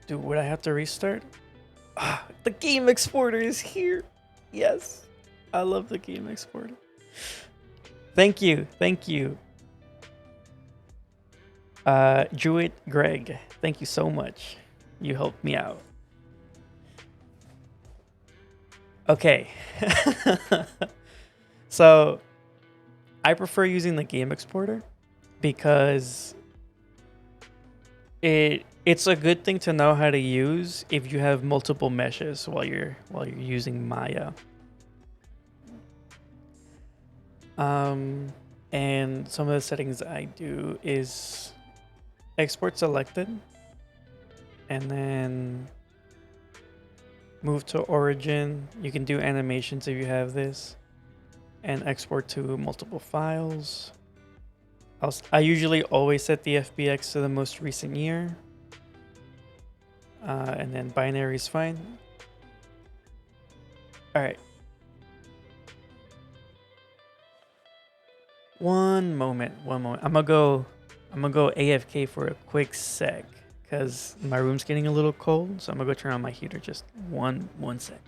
Dude, would I have to restart? Ah, the game exporter is here. Yes. I love the game exporter. Thank you. Thank you. Jewett Greg, thank you so much. You helped me out. Okay. So I prefer using the game exporter because it's a good thing to know how to use if you have multiple meshes while you're using Maya. And some of the settings I do is export selected and then move to origin. You can do animations if you have this, and export to multiple files. I usually always set the FBX to the most recent year. And then binary is fine. All right. One moment. I'm gonna go AFK for a quick sec because my room's getting a little cold. So I'm gonna go turn on my heater. Just one sec.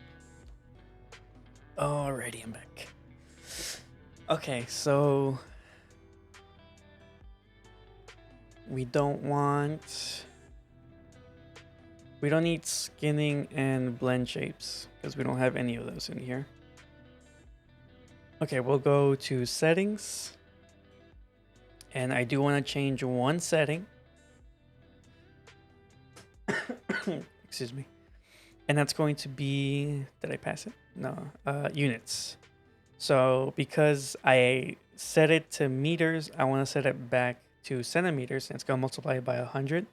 Alrighty, I'm back. Okay, so we don't need skinning and blend shapes because we don't have any of those in here. Okay, we'll go to settings. And I do want to change one setting. Excuse me. and that's going to be, did I pass it? No, units. So because I set it to meters, I want to set it back to centimeters, and it's going to multiply it by 100.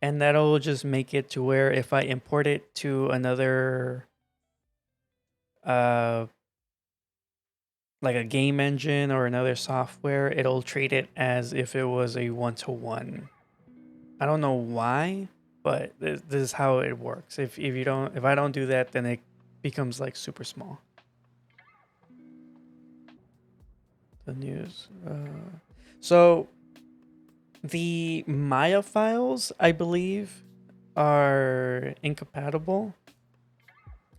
And that'll just make it to where if I import it to another, like a game engine or another software, it'll treat it as if it was a one-to-one. I don't know why, but this is how it works. If I don't do that, then it becomes like super small. The news. So the Maya files, I believe, are incompatible.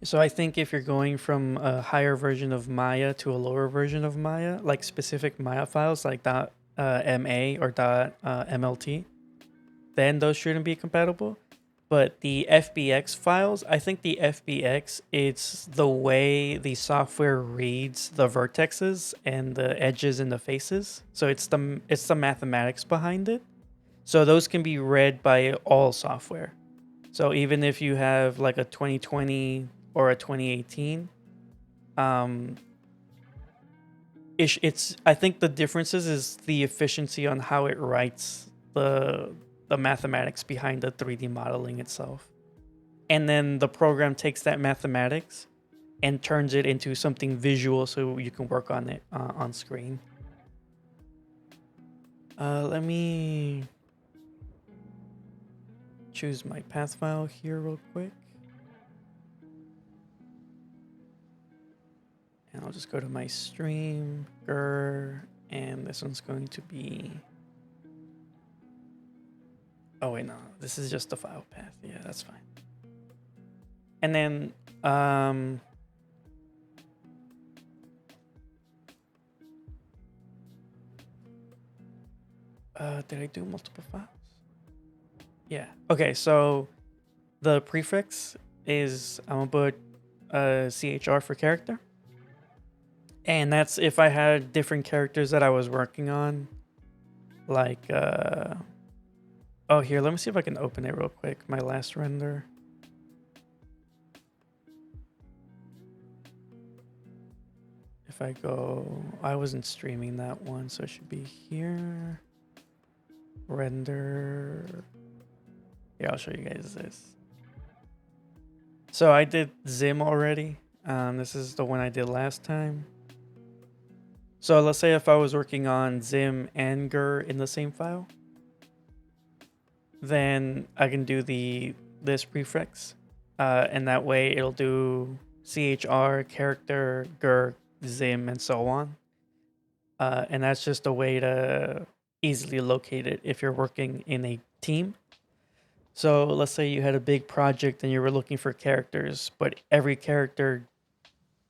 So I think if you're going from a higher version of Maya to a lower version of Maya, like specific Maya files like .ma or .mlt, then those shouldn't be compatible. But the FBX files, I think the FBX, it's the way the software reads the vertexes and the edges and the faces. So it's the mathematics behind it. So those can be read by all software. So even if you have like a 2020 or a 2018, it's I think the differences is the efficiency on how it writes the mathematics behind the 3D modeling itself. And then the program takes that mathematics and turns it into something visual so you can work on it on screen. Let me choose my path file here real quick. And I'll just go to my stream, GIR, and this one's going to be... Oh wait, no, this is just the file path. Yeah, that's fine. And then did I do multiple files? Yeah. Okay, so the prefix is, I'm gonna put CHR for character. And that's if I had different characters that I was working on. Like oh, here, let me see if I can open it real quick. My last render. If I go, I wasn't streaming that one, so it should be here. Render. Yeah, I'll show you guys this. So I did Zim already. This is the one I did last time. So let's say if I was working on Zim and GIR in the same file, then I can do this prefix, and that way it'll do CHR, character, GIR, Zim, and so on. And that's just a way to easily locate it if you're working in a team. So let's say you had a big project and you were looking for characters, but every character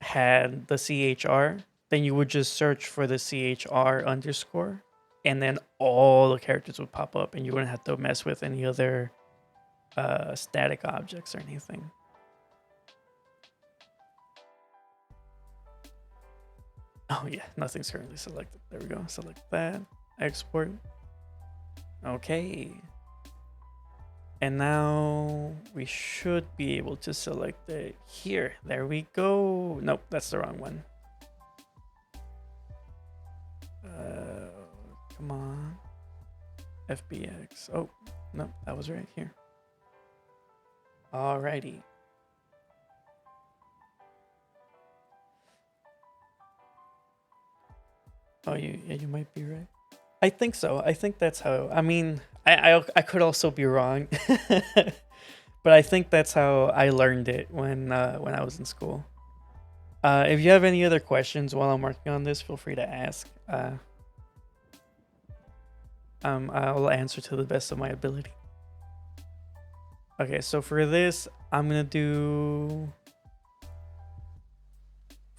had the CHR, then you would just search for the CHR underscore, and then all the characters would pop up and you wouldn't have to mess with any other static objects or anything. Oh yeah, nothing's currently selected. There we go. Select that. Export. Okay. And now we should be able to select it here. There we go. Nope, that's the wrong one. Come on. FBX. Oh, no, that was right here. Alrighty. Oh, you might be right. I think so. I think that's how. I mean, I could also be wrong, but I think that's how I learned it when I was in school. If you have any other questions while I'm working on this, feel free to ask. I'll answer to the best of my ability. Okay, so for this, I'm gonna do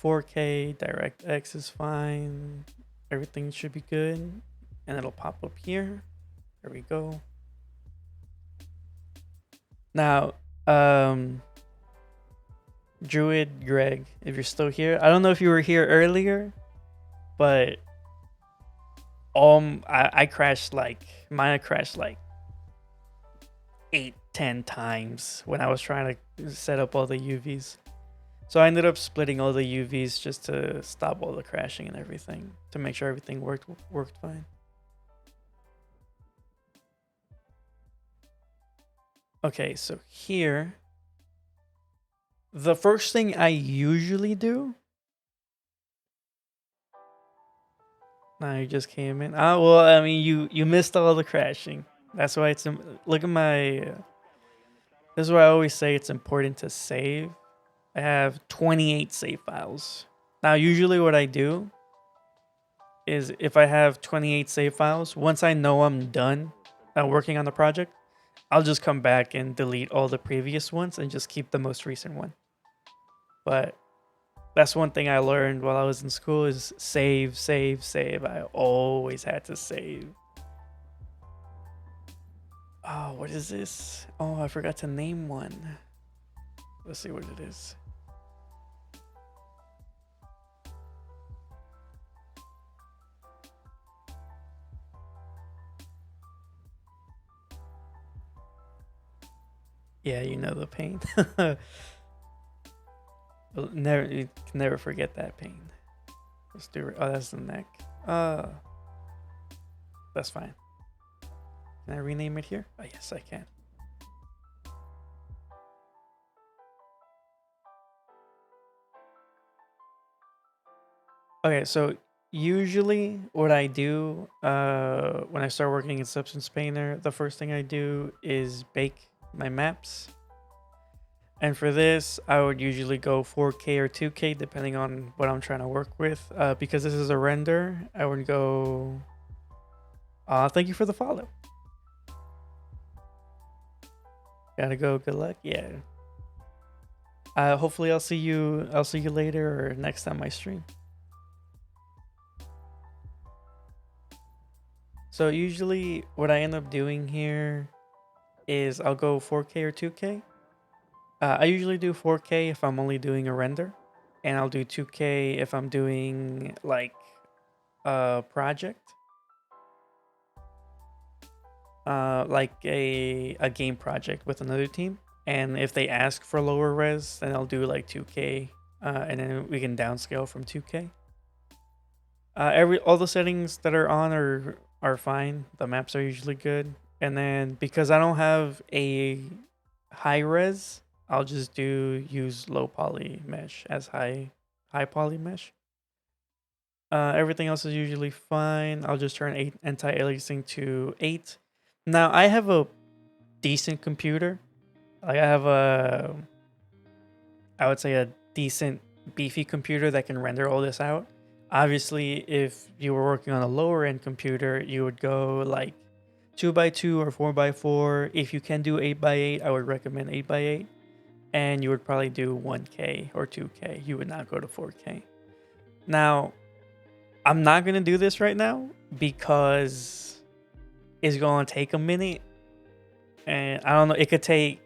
4K. DirectX is fine. Everything should be good, and it'll pop up here. There we go. Now, Druid Greg, if you're still here, I don't know if you were here earlier, but I crashed like Maya crashed like 8 10 times when I was trying to set up all the UVs. So I ended up splitting all the UVs just to stop all the crashing and everything, to make sure everything worked fine. Okay, so here, the first thing I usually do. No, you just came in. Oh well, I mean, you missed all the crashing. That's why it's look at my. This is why I always say it's important to save. I have 28 save files. Now, usually what I do is if I have 28 save files, once I know I'm done working on the project, I'll just come back and delete all the previous ones and just keep the most recent one. But that's one thing I learned while I was in school is save, save, save. I always had to save. Oh, what is this? Oh, I forgot to name one. Let's see what it is. Yeah, you know the pain. You can never forget that pain. Let's do it. Oh, that's the neck. That's fine. Can I rename it here? Oh, yes, I can. Okay, so usually what I do when I start working in Substance Painter, the first thing I do is bake my maps. And for this, I would usually go 4K or 2K depending on what I'm trying to work with. Because this is a render, I would go... thank you for the follow. Gotta go. Good luck. Yeah. Hopefully I'll see you later or next time I stream. So usually what I end up doing here is I'll go 4K or 2K. I usually do 4K if I'm only doing a render, and I'll do 2K if I'm doing like a project, like a game project with another team. And if they ask for lower res, then I'll do like 2K, and then we can downscale from 2K. All the settings that are on are fine. The maps are usually good, and then because I don't have a high res, I'll just use low poly mesh as high poly mesh. Everything else is usually fine. I'll just turn anti-aliasing to 8. Now I have a decent computer. Like I have I would say a decent beefy computer that can render all this out. Obviously, if you were working on a lower end computer, you would go like 2x2 or 4x4. If you can do 8x8, I would recommend 8x8. And you would probably do 1K or 2K. You would not go to 4K. Now, I'm not going to do this right now because it's going to take a minute. And I don't know, it could take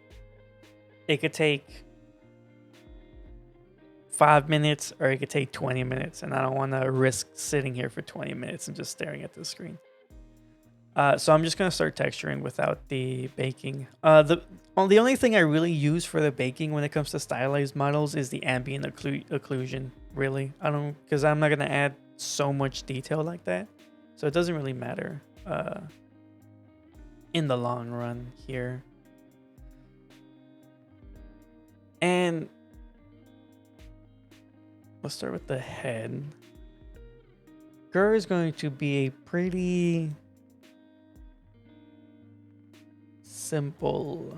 5 minutes or it could take 20 minutes. And I don't want to risk sitting here for 20 minutes and just staring at the screen. So I'm just going to start texturing without the baking. The only thing I really use for the baking when it comes to stylized models is the ambient occlusion, really. Because I'm not going to add so much detail like that. So it doesn't really matter in the long run here. And let's start with the head. GIR is going to be a pretty simple.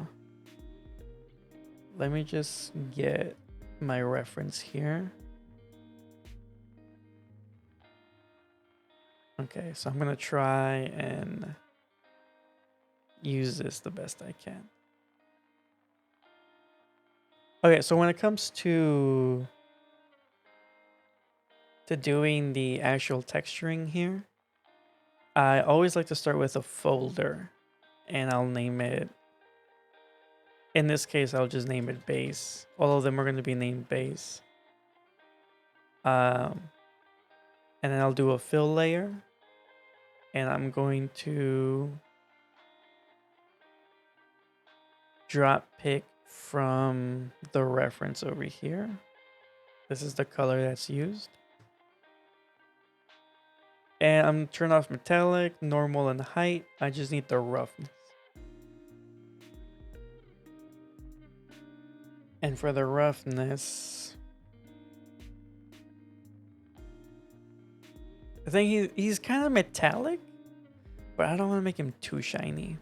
Let me just get my reference here. Okay, so I'm gonna try and use this the best I can. Okay, so when it comes to doing the actual texturing here, I always like to start with a folder, and I'll name it. In this case, I'll just name it base. All of them are going to be named base. And then I'll do a fill layer, and I'm going to drop pick from the reference over here. This is the color that's used. And I'm turn off metallic, normal, and height. I just need the roughness. And for the roughness, I think he's kind of metallic, but I don't want to make him too shiny.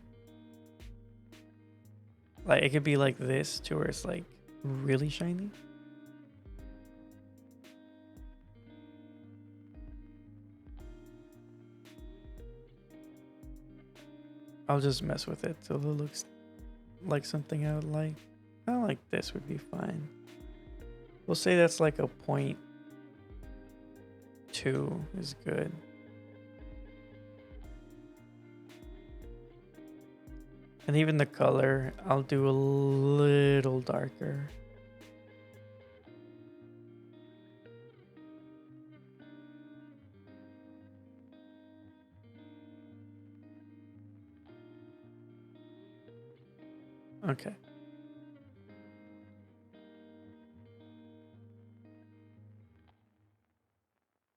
Like it could be like this to where it's like really shiny. I'll just mess with it till it looks like something I would like. Kind of like this would be fine. We'll say that's like a 0.2 is good. And even the color, I'll do a little darker. Okay.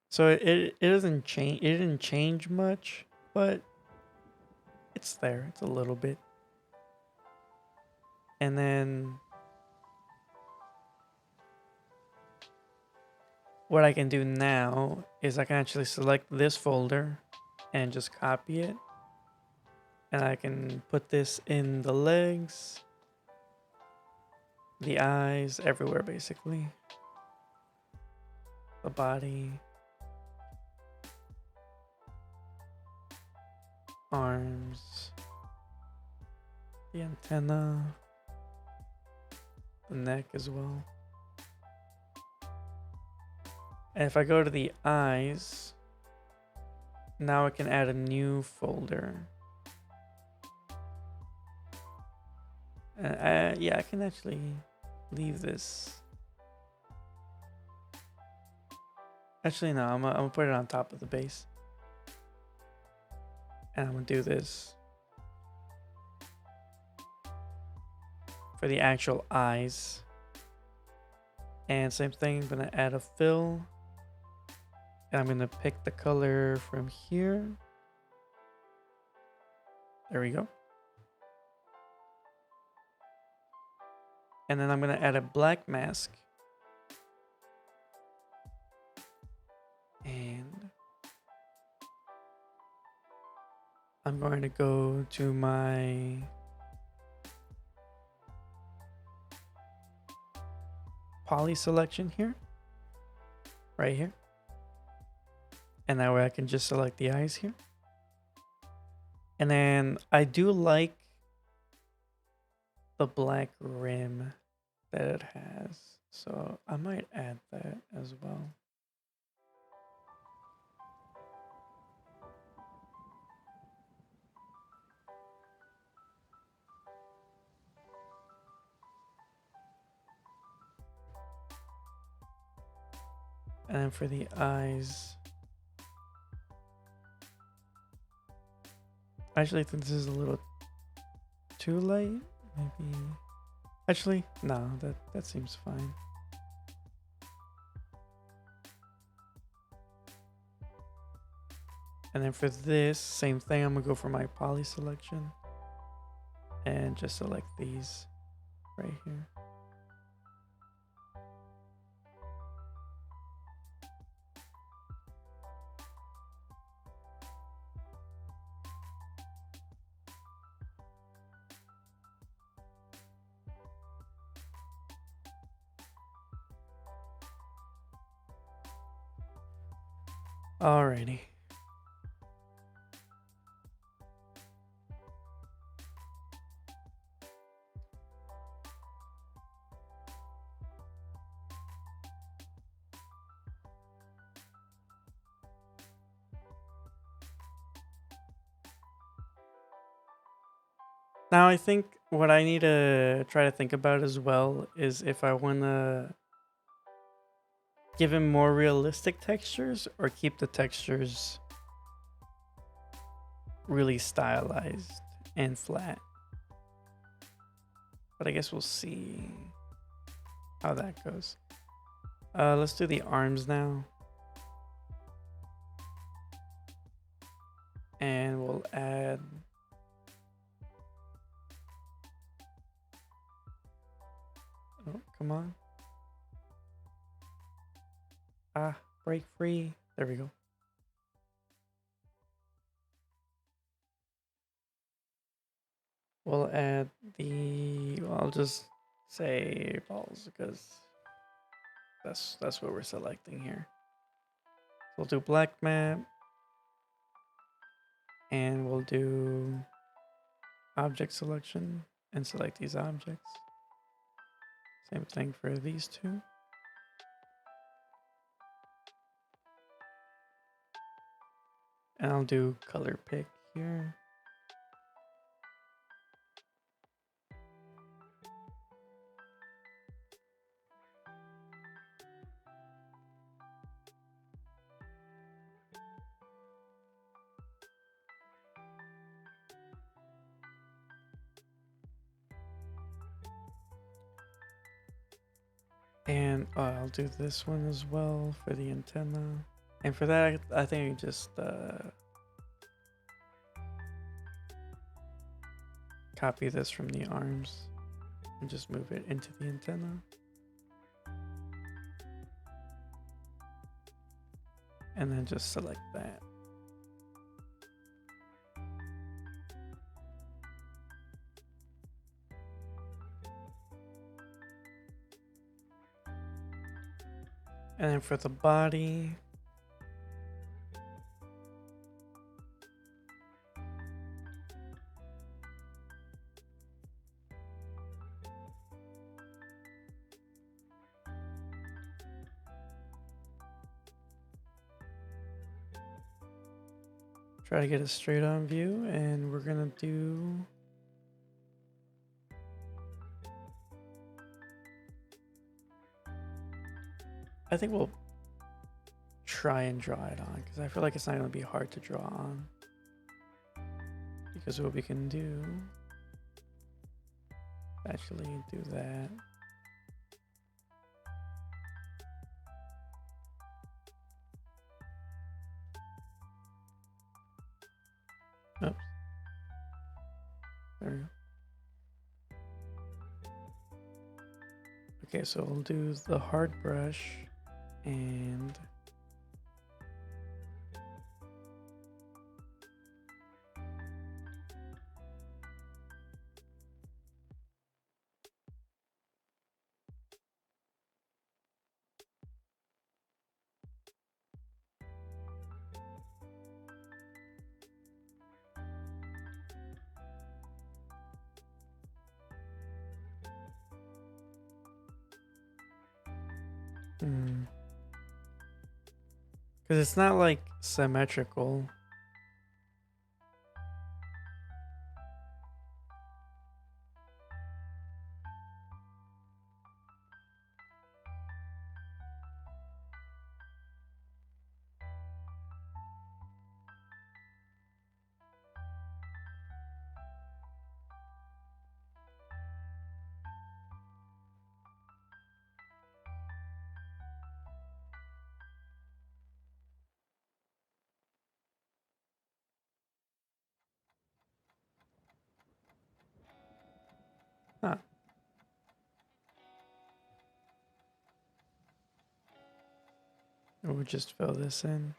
So it doesn't change. It didn't change much, but it's there. It's a little bit. And then what I can do now is I can actually select this folder and just copy it. And I can put this in the legs, the eyes, everywhere basically. The body, arms, the antenna, the neck as well. And if I go to the eyes, now I can add a new folder. Yeah, I can actually leave this. Actually, no, I'm gonna put it on top of the base. And I'm gonna do this for the actual eyes. And same thing, I'm gonna add a fill. And I'm gonna pick the color from here. There we go. And then I'm gonna add a black mask. And I'm going to go to my poly selection here, right here. And that way I can just select the eyes here. And then I do like the black rim that it has. So I might add that as well. And then for the eyes, I actually think this is a little too light. Maybe. Actually, no, that seems fine. And then for this, same thing, I'm gonna go for my poly selection and just select these right here. Alrighty. Now I think what I need to try to think about as well is if I want to give him more realistic textures or keep the textures really stylized and flat. but I guess we'll see how that goes. Let's do the arms now. And we'll add oh, come on. Break free. There we go. We'll add well, I'll just say balls because that's what we're selecting here. We'll do black map and we'll do object selection and select these objects. Same thing for these two. And I'll do color pick here. And I'll do this one as well for the antenna. And for that, I think I just copy this from the arms and just move it into the antenna. And then just select that. And then for the body, try to get a straight on view, and we're gonna do I think we'll try and draw it on because I feel like it's not going to be hard to draw on. Because what we can do, actually do that. Oops. There we go. Okay, so we'll do the hard brush and because it's not like symmetrical. Huh. We'll just fill this in.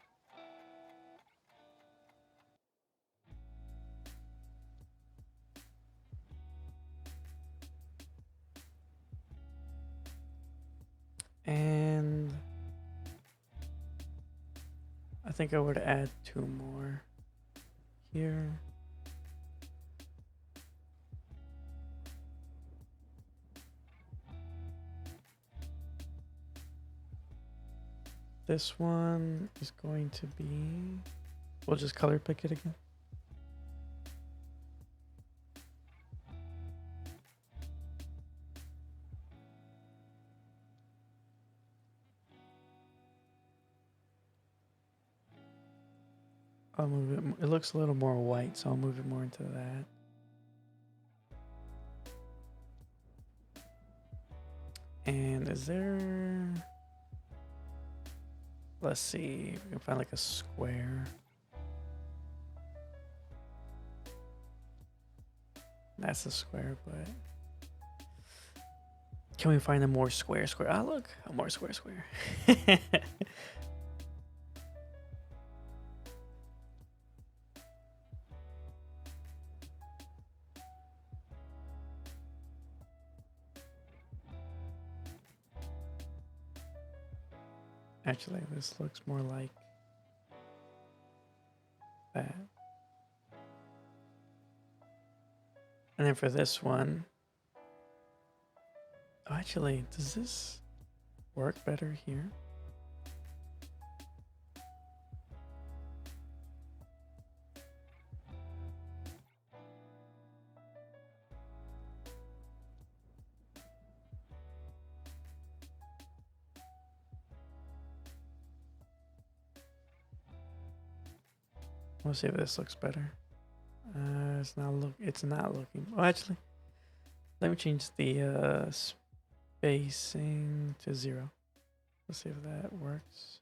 And I think I would add 2 more here. This one is going to be, we'll just color pick it again. I'll move it, it looks a little more white, so I'll move it more into that. And is there... Let's see, we can find like a square. That's a square, but... Can we find a more square? Ah, look, a more square. Actually, this looks more like that. And then for this one, oh, actually, does this work better here? We'll see if this looks better. It's not looking. Oh, actually, let me change the spacing to 0. Let's see if that works.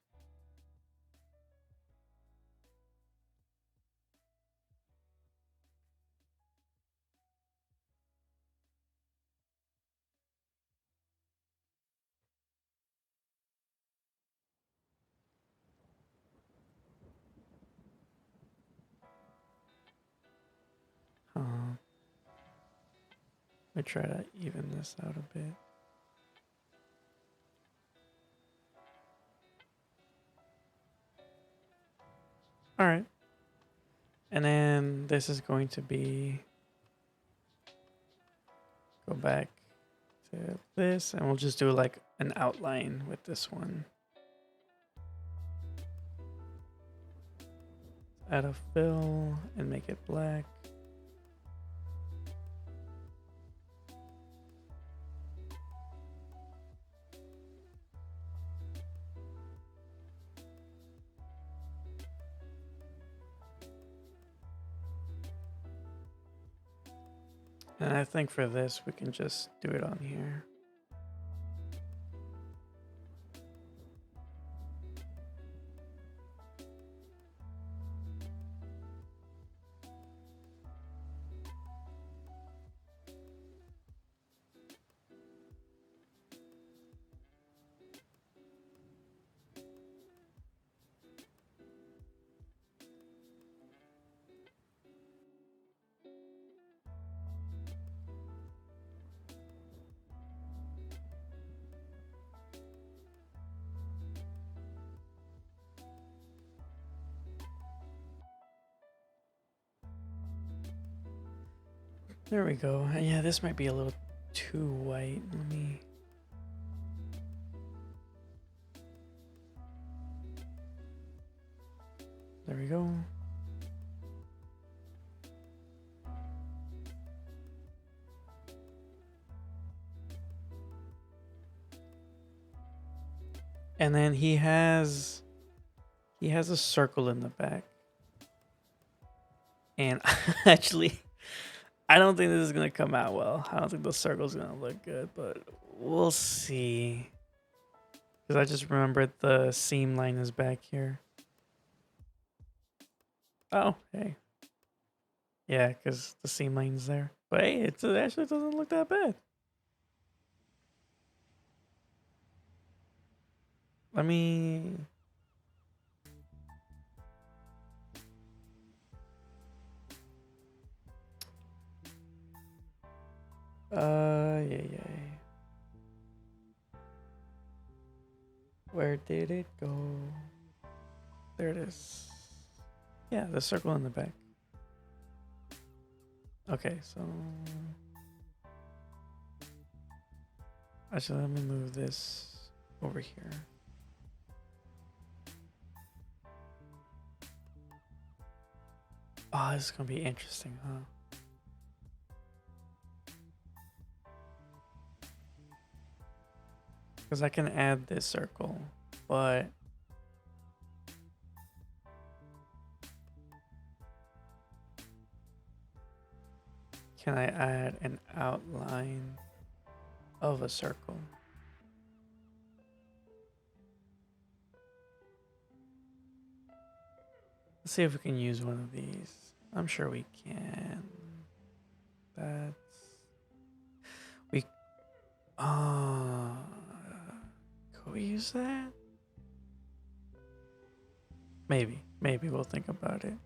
Let me try to even this out a bit. All right. And then this is going to be, go back to this, and we'll just do like an outline with this one. Add a fill and make it black. And I think for this, we can just do it on here. There we go. Yeah, this might be a little too white. Let me... There we go. And then he has a circle in the back. And actually, I don't think this is gonna come out well. I don't think the circle's gonna look good, but we'll see. Because I just remembered the seam line is back here. Oh, hey. Yeah, because the seam line's there. But hey, it actually doesn't look that bad. Let me... yeah. Where did it go? There it is. Yeah, the circle in the back. Okay, so... Actually, let me move this over here. Oh, this is gonna be interesting, huh? Because I can add this circle, but... Can I add an outline of a circle? Let's see if we can use one of these. I'm sure we can. That's we. Could we use that? Maybe. Maybe we'll think about it.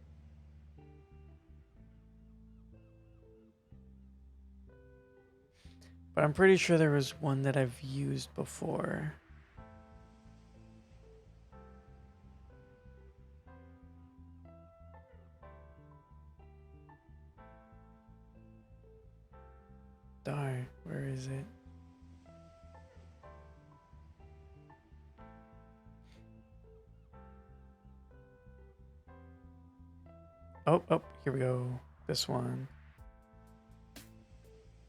But I'm pretty sure there was one that I've used before. Darn, where is it? Oh, here we go. This one.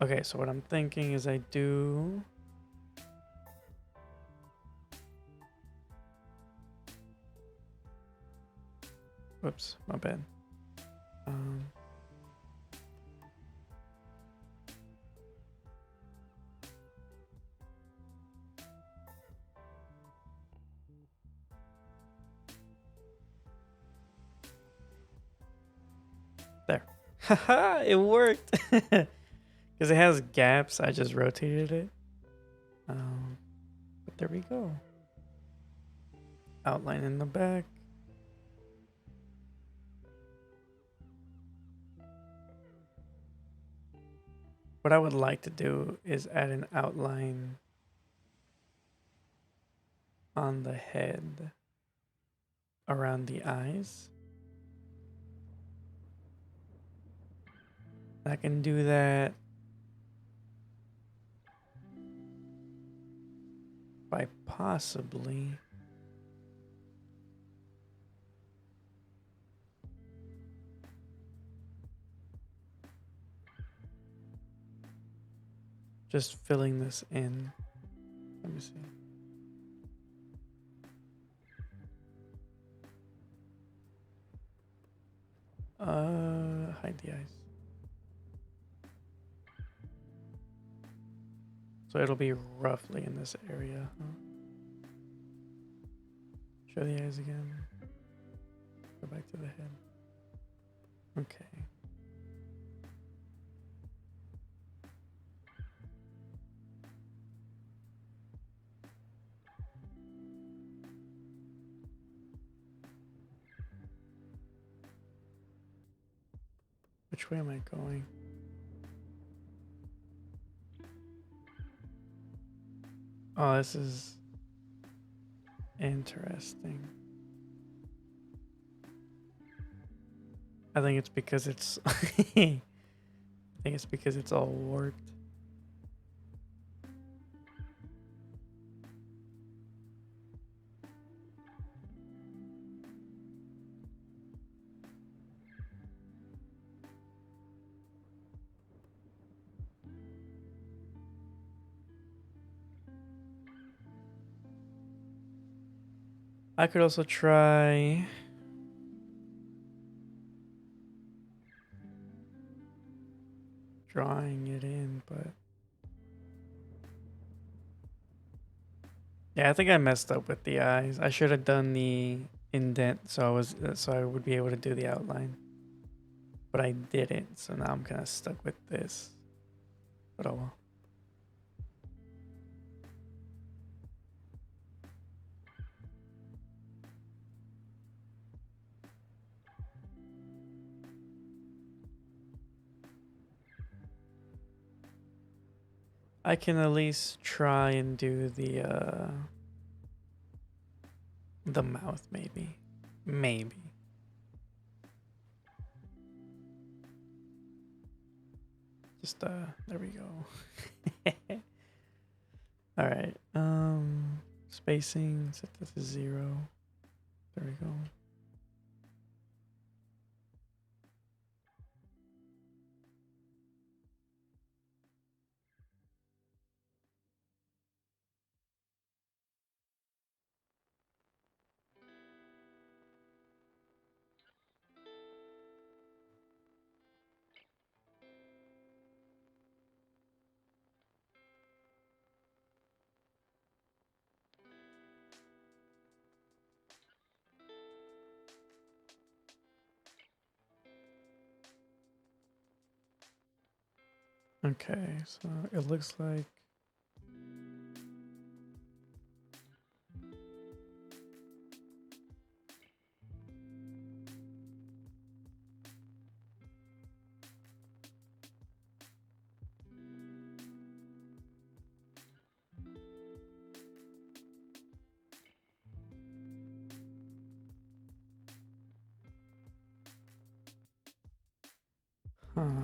Okay, so what I'm thinking is I do... Whoops, my bad. There. Haha, it worked! Because it has gaps, I just rotated it. But there we go. Outline in the back. What I would like to do is add an outline on the head around the eyes. I can do that by possibly just filling this in. Let me see. Hide the eyes. So it'll be roughly in this area. Huh? Show the eyes again. Go back to the head. Okay. Which way am I going? Oh, this is interesting. I think it's because it's I think it's because it's all warped. I could also try drawing it in, but yeah, I think I messed up with the eyes. I should have done the indent so I would be able to do the outline. But I didn't, so now I'm kind of stuck with this. But oh well. I can at least try and do the mouth, maybe. Maybe. Just there we go. All right. Spacing, set this to 0. There we go. Okay, so it looks like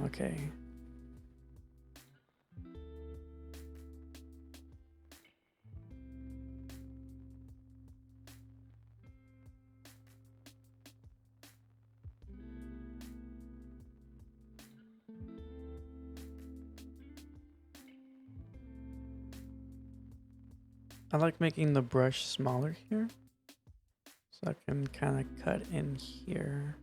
okay. I like making the brush smaller here, so I can kind of cut in here.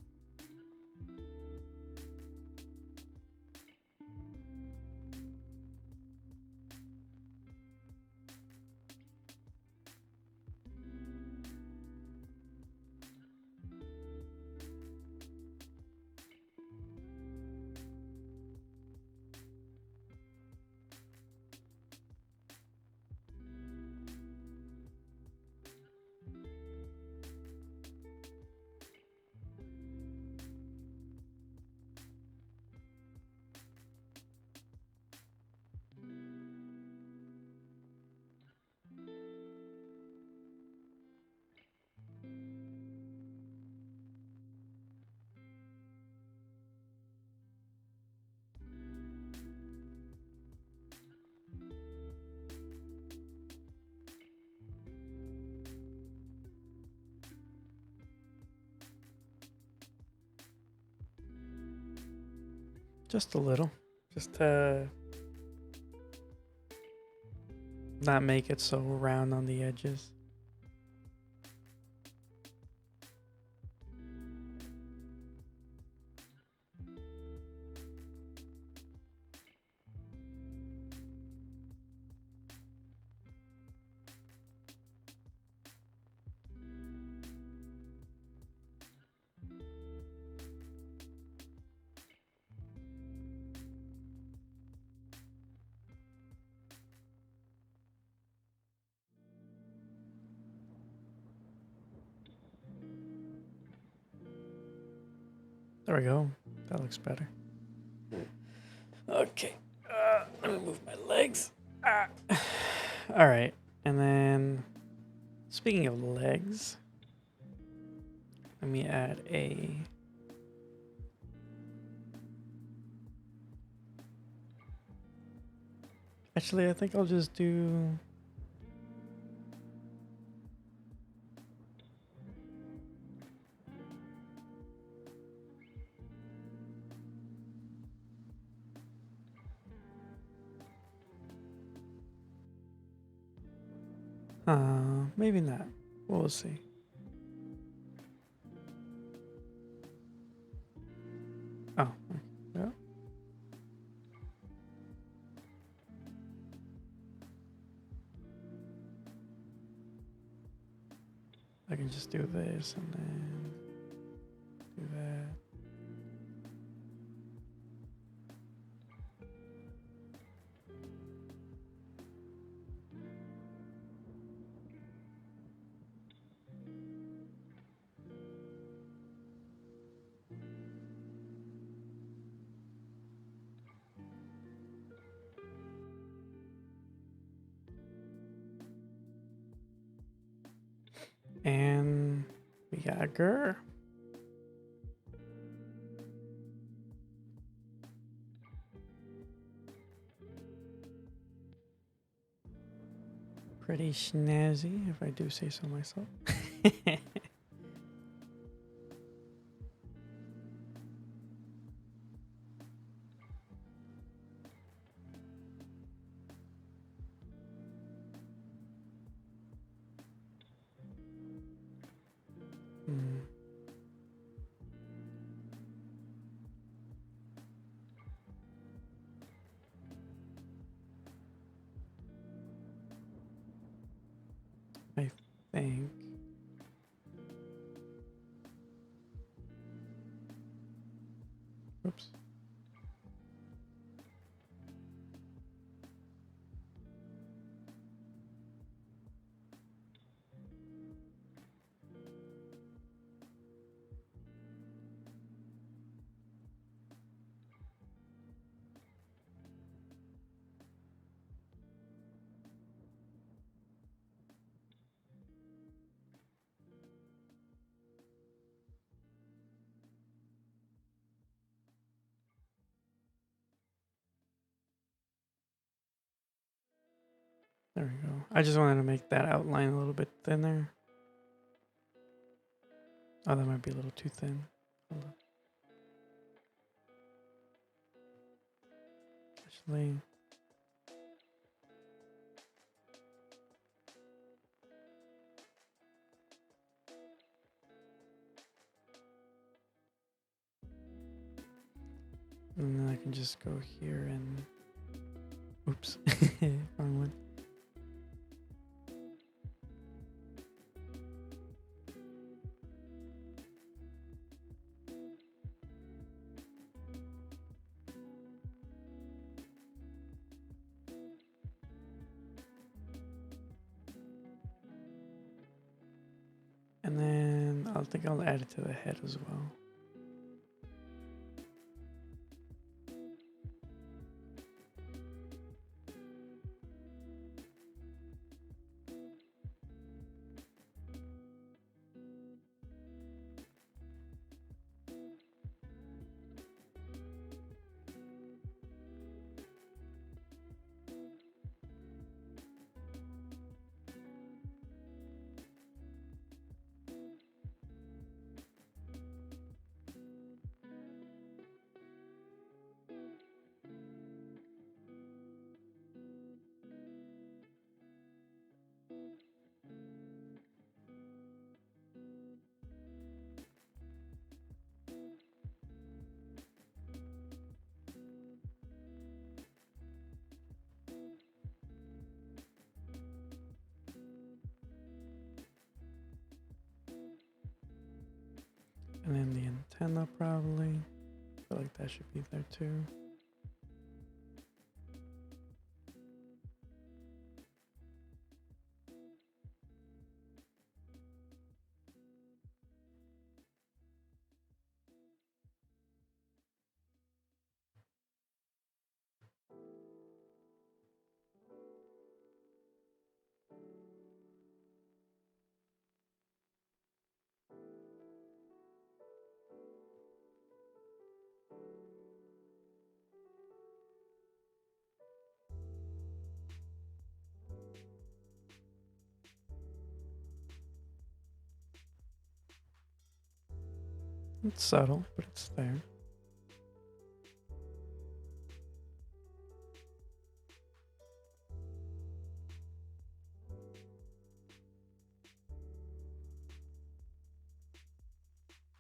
Just a little, just to not make it so round on the edges. There we go. That looks better. Okay. Let me move my legs. All right. And then, speaking of legs, let me add a... Actually, I think I'll just do... maybe not. We'll see. Oh, yeah. I can just do this and then do that. And we got a GIR. Pretty snazzy, if I do say so myself. I think. Oops. There we go. I just wanted to make that outline a little bit thinner. Oh, that might be a little too thin. Hold on. Actually, and then I can just go here and oops, wrong one. And then I think I'll add it to the head as well. And then the antenna probably. I feel like that should be there too. It's subtle, but it's there.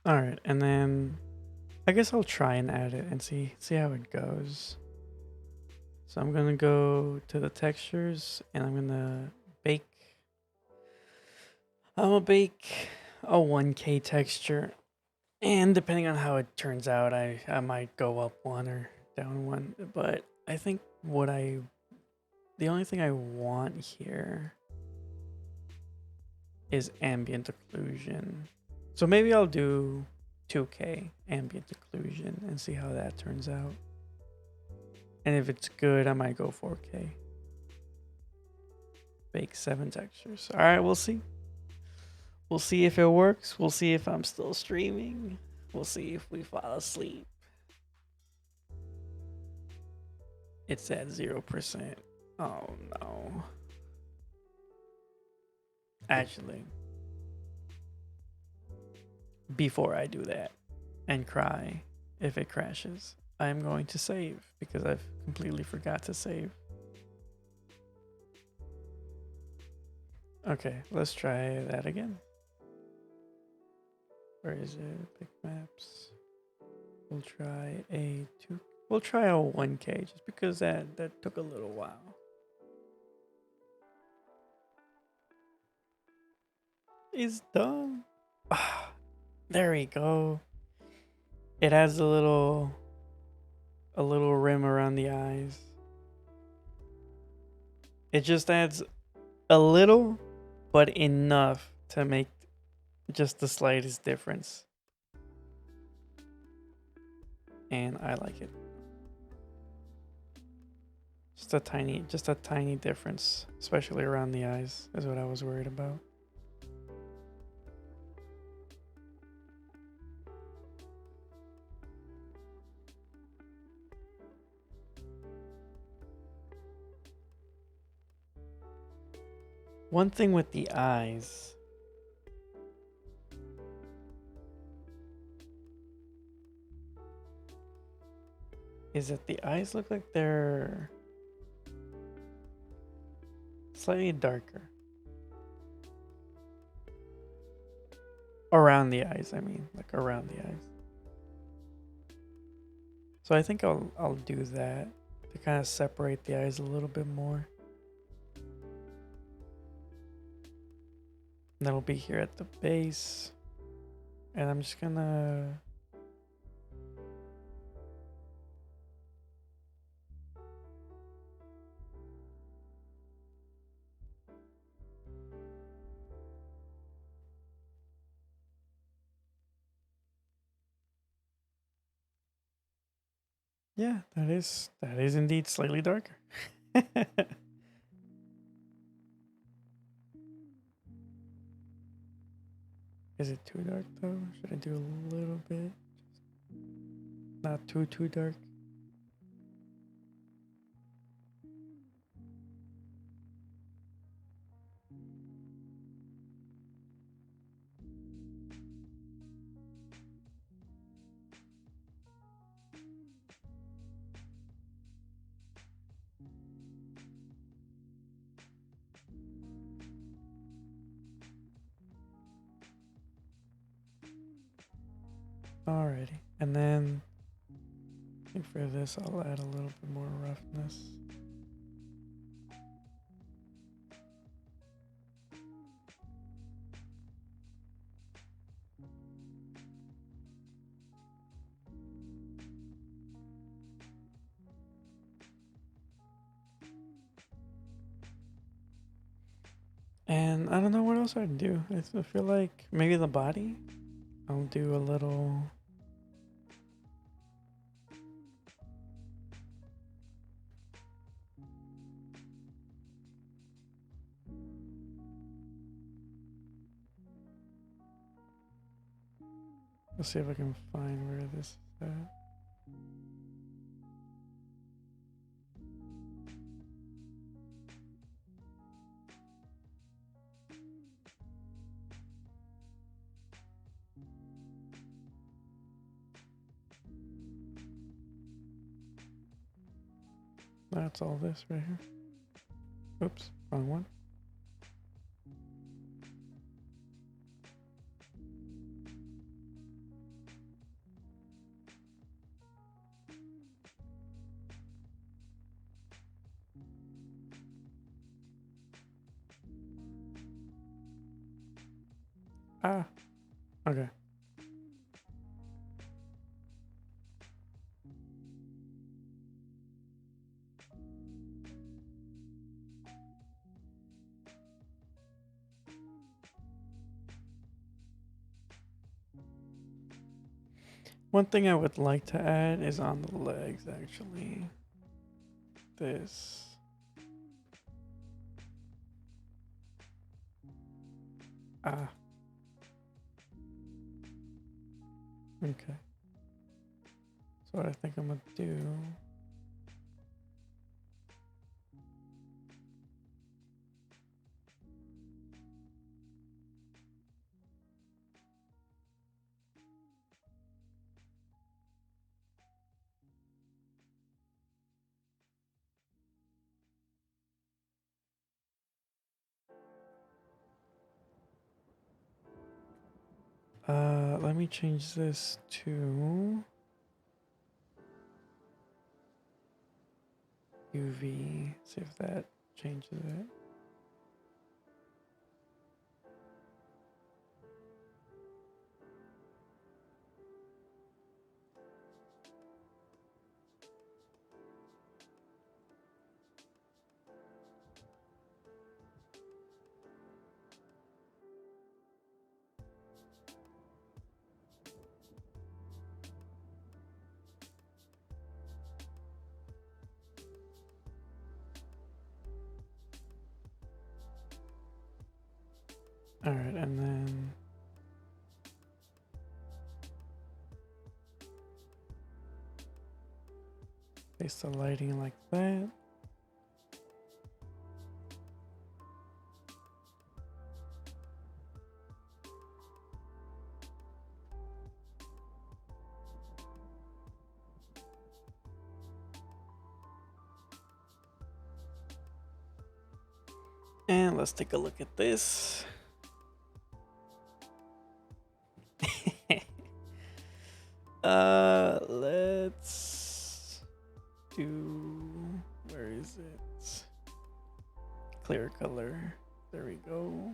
All right, and then I guess I'll try and add it and see how it goes. So I'm gonna go to the textures and I'm gonna bake. I'm gonna bake a 1K texture, and depending on how it turns out, I might go up one or down one. But I think the only thing I want here is ambient occlusion. So maybe I'll do 2K ambient occlusion and see how that turns out. And if it's good, I might go 4K. Bake 7 textures. All right, we'll see. We'll see if it works. We'll see if I'm still streaming. We'll see if we fall asleep. It's at 0%. Oh no. Actually, before I do that and cry if it crashes, I'm going to save because I've completely forgot to save. Okay, let's try that again. Where is it? Big maps. We'll try a 2. We'll try a 1K just because that took a little while. It's done. Ah, there we go. It has a little rim around the eyes. It just adds a little, but enough to make just the slightest difference. And I like it. Just a tiny difference, especially around the eyes, is what I was worried about. One thing with the eyes is that the eyes look like they're slightly darker. Around the eyes, I mean, like around the eyes. So I think I'll do that to kind of separate the eyes a little bit more. And that'll be here at the base. And I'm just gonna yeah, that is indeed slightly darker. Is it too dark though? Should I do a little bit? Not too dark. Alrighty. And then I think for this I'll add a little bit more roughness. And I don't know what else I'd do. I feel like maybe the body. I'll do a little. Let's see if I can find where this is at. That's all this right here. Oops, wrong one. Ah, okay. One thing I would like to add is on the legs, actually. This. Ah. Okay. So what I think I'm gonna do. Let me change this to UV. See if that changes it. All right, and then place the lighting like that. And let's take a look at this. Let's do, where is it? Clear color. There we go.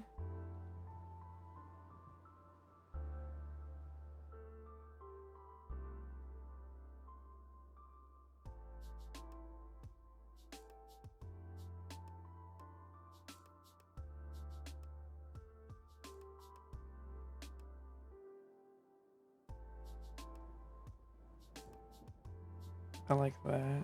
I like that.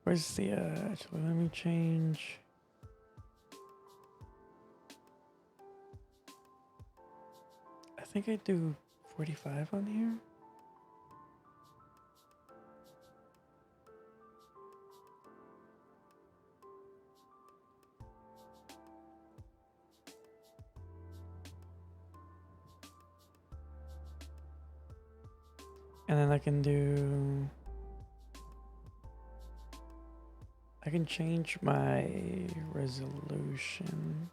Where's the, actually, let me change. I think I do 45 on here. And then I can change my resolution.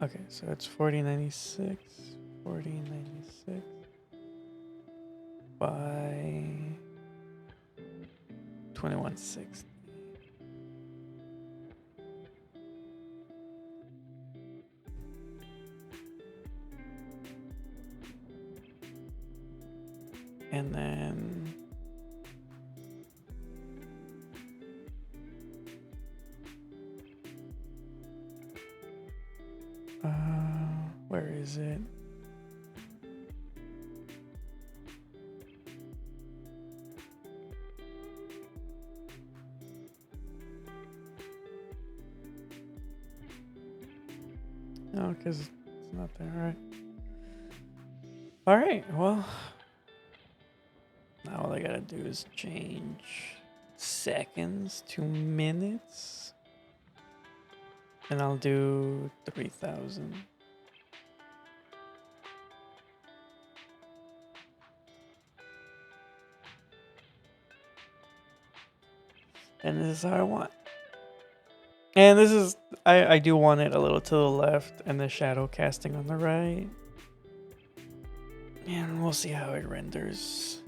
Okay, so it's 4096 by 2160. And then where is it? No, because it's not there, right? All right, well, now all I gotta do is change seconds to minutes, and I'll do 3000. And this is how I want. And this is, I do want it a little to the left and the shadow casting on the right. And we'll see how it renders.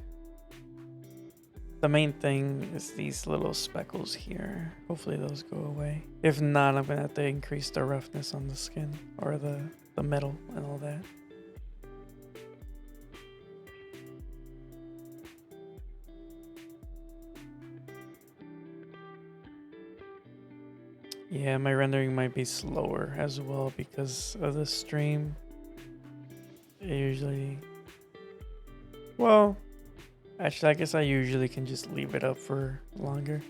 The main thing is these little speckles here. Hopefully those go away. If not, I'm gonna have to increase the roughness on the skin or the metal and all that. Yeah, my rendering might be slower as well because of the stream. It usually, well, actually, I guess I usually can just leave it up for longer.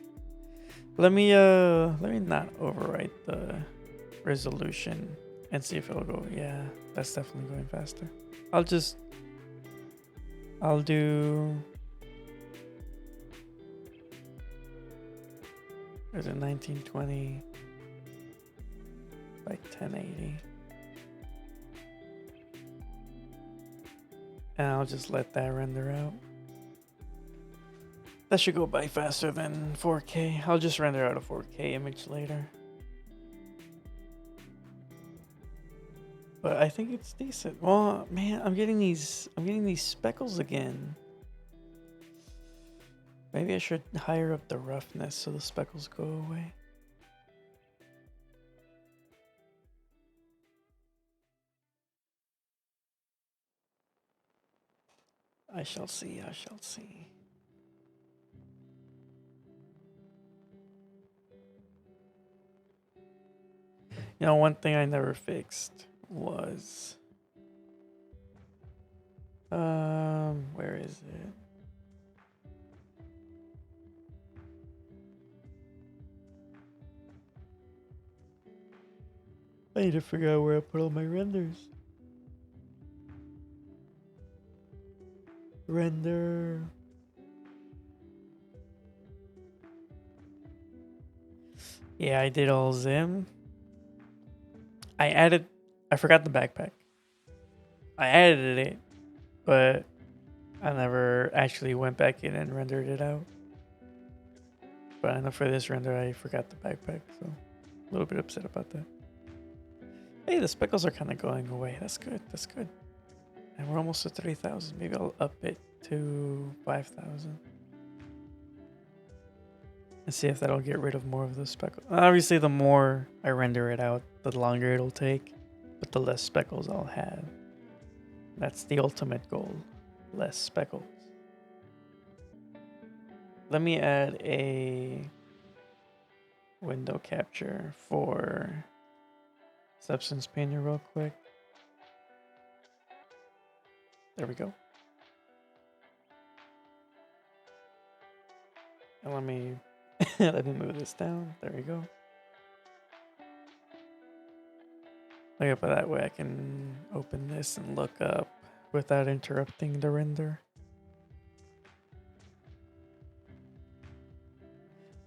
Let me not overwrite the resolution and see if it'll go. Yeah, that's definitely going faster. I'll do, there's a 1920 by 1080. And I'll just let that render out. That should go by faster than 4K. I'll just render out a 4K image later. But I think it's decent. Well, man, I'm getting these speckles again. Maybe I should higher up the roughness so the speckles go away. I shall see, I shall see. You know, one thing I never fixed was where is it? I need to figure out where I put all my renders. Render. Yeah, I did all Zim. I forgot the backpack. I added it, but I never actually went back in and rendered it out. But I know for this render, I forgot the backpack, so a little bit upset about that. Hey, the speckles are kind of going away. That's good. That's good. And we're almost at 3,000. Maybe I'll up it to 5,000. And see if that'll get rid of more of the speckles. Obviously, the more I render it out, the longer it'll take, but the less speckles I'll have. That's the ultimate goal. Less speckles. Let me add a window capture for Substance Painter real quick. There we go. And let me let me move this down. There we go. Okay, but that way I can open this and look up without interrupting the render.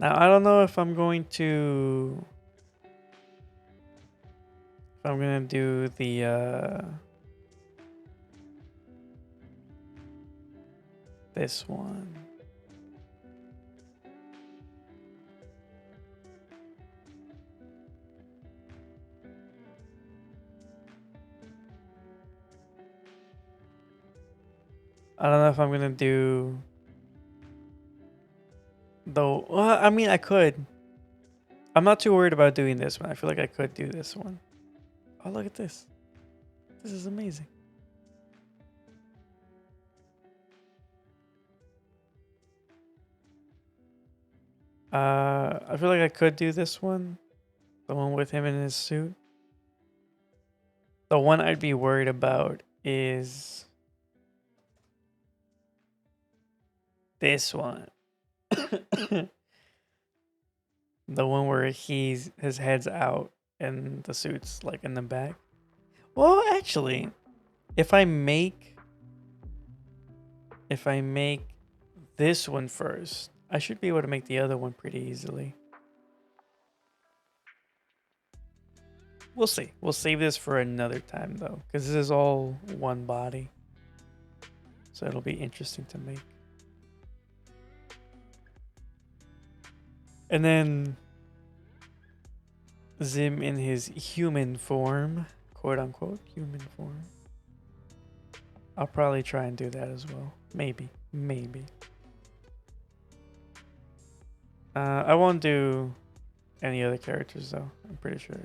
Now I don't know if I'm going to do the this one. I don't know if I'm gonna do though. Well, I mean, I could. I'm not too worried about doing this one. I feel like I could do this one. Oh, look at this. This is amazing. I feel like I could do this one. The one with him in his suit. The one I'd be worried about is this one. The one where his head's out and the suit's like in the back. Well, actually, if I make this one first, I should be able to make the other one pretty easily. We'll see. We'll save this for another time though, because this is all one body. So it'll be interesting to make. And then Zim in his human form, quote unquote, human form. I'll probably try and do that as well. Maybe. I won't do any other characters though. I'm pretty sure.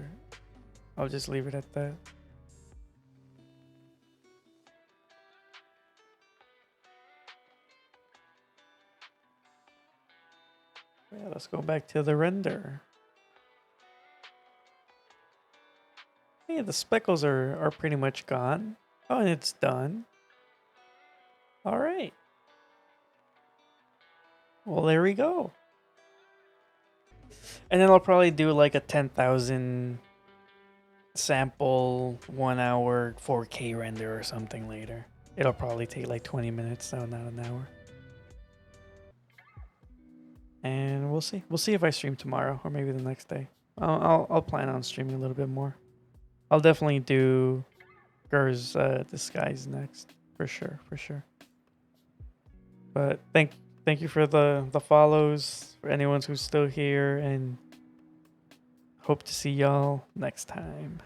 I'll just leave it at that. Yeah, let's go back to the render. Yeah, the speckles are pretty much gone. Oh, and it's done. All right. Well, there we go. And then I'll probably do like a 10,000 sample 1 hour 4K render or something later. It'll probably take like 20 minutes, though, not an hour. And we'll see. We'll see if I stream tomorrow or maybe the next day. I'll plan on streaming a little bit more. I'll definitely do GIR's disguise next for sure. But thank you for the follows, for anyone who's still here, and hope to see y'all next time.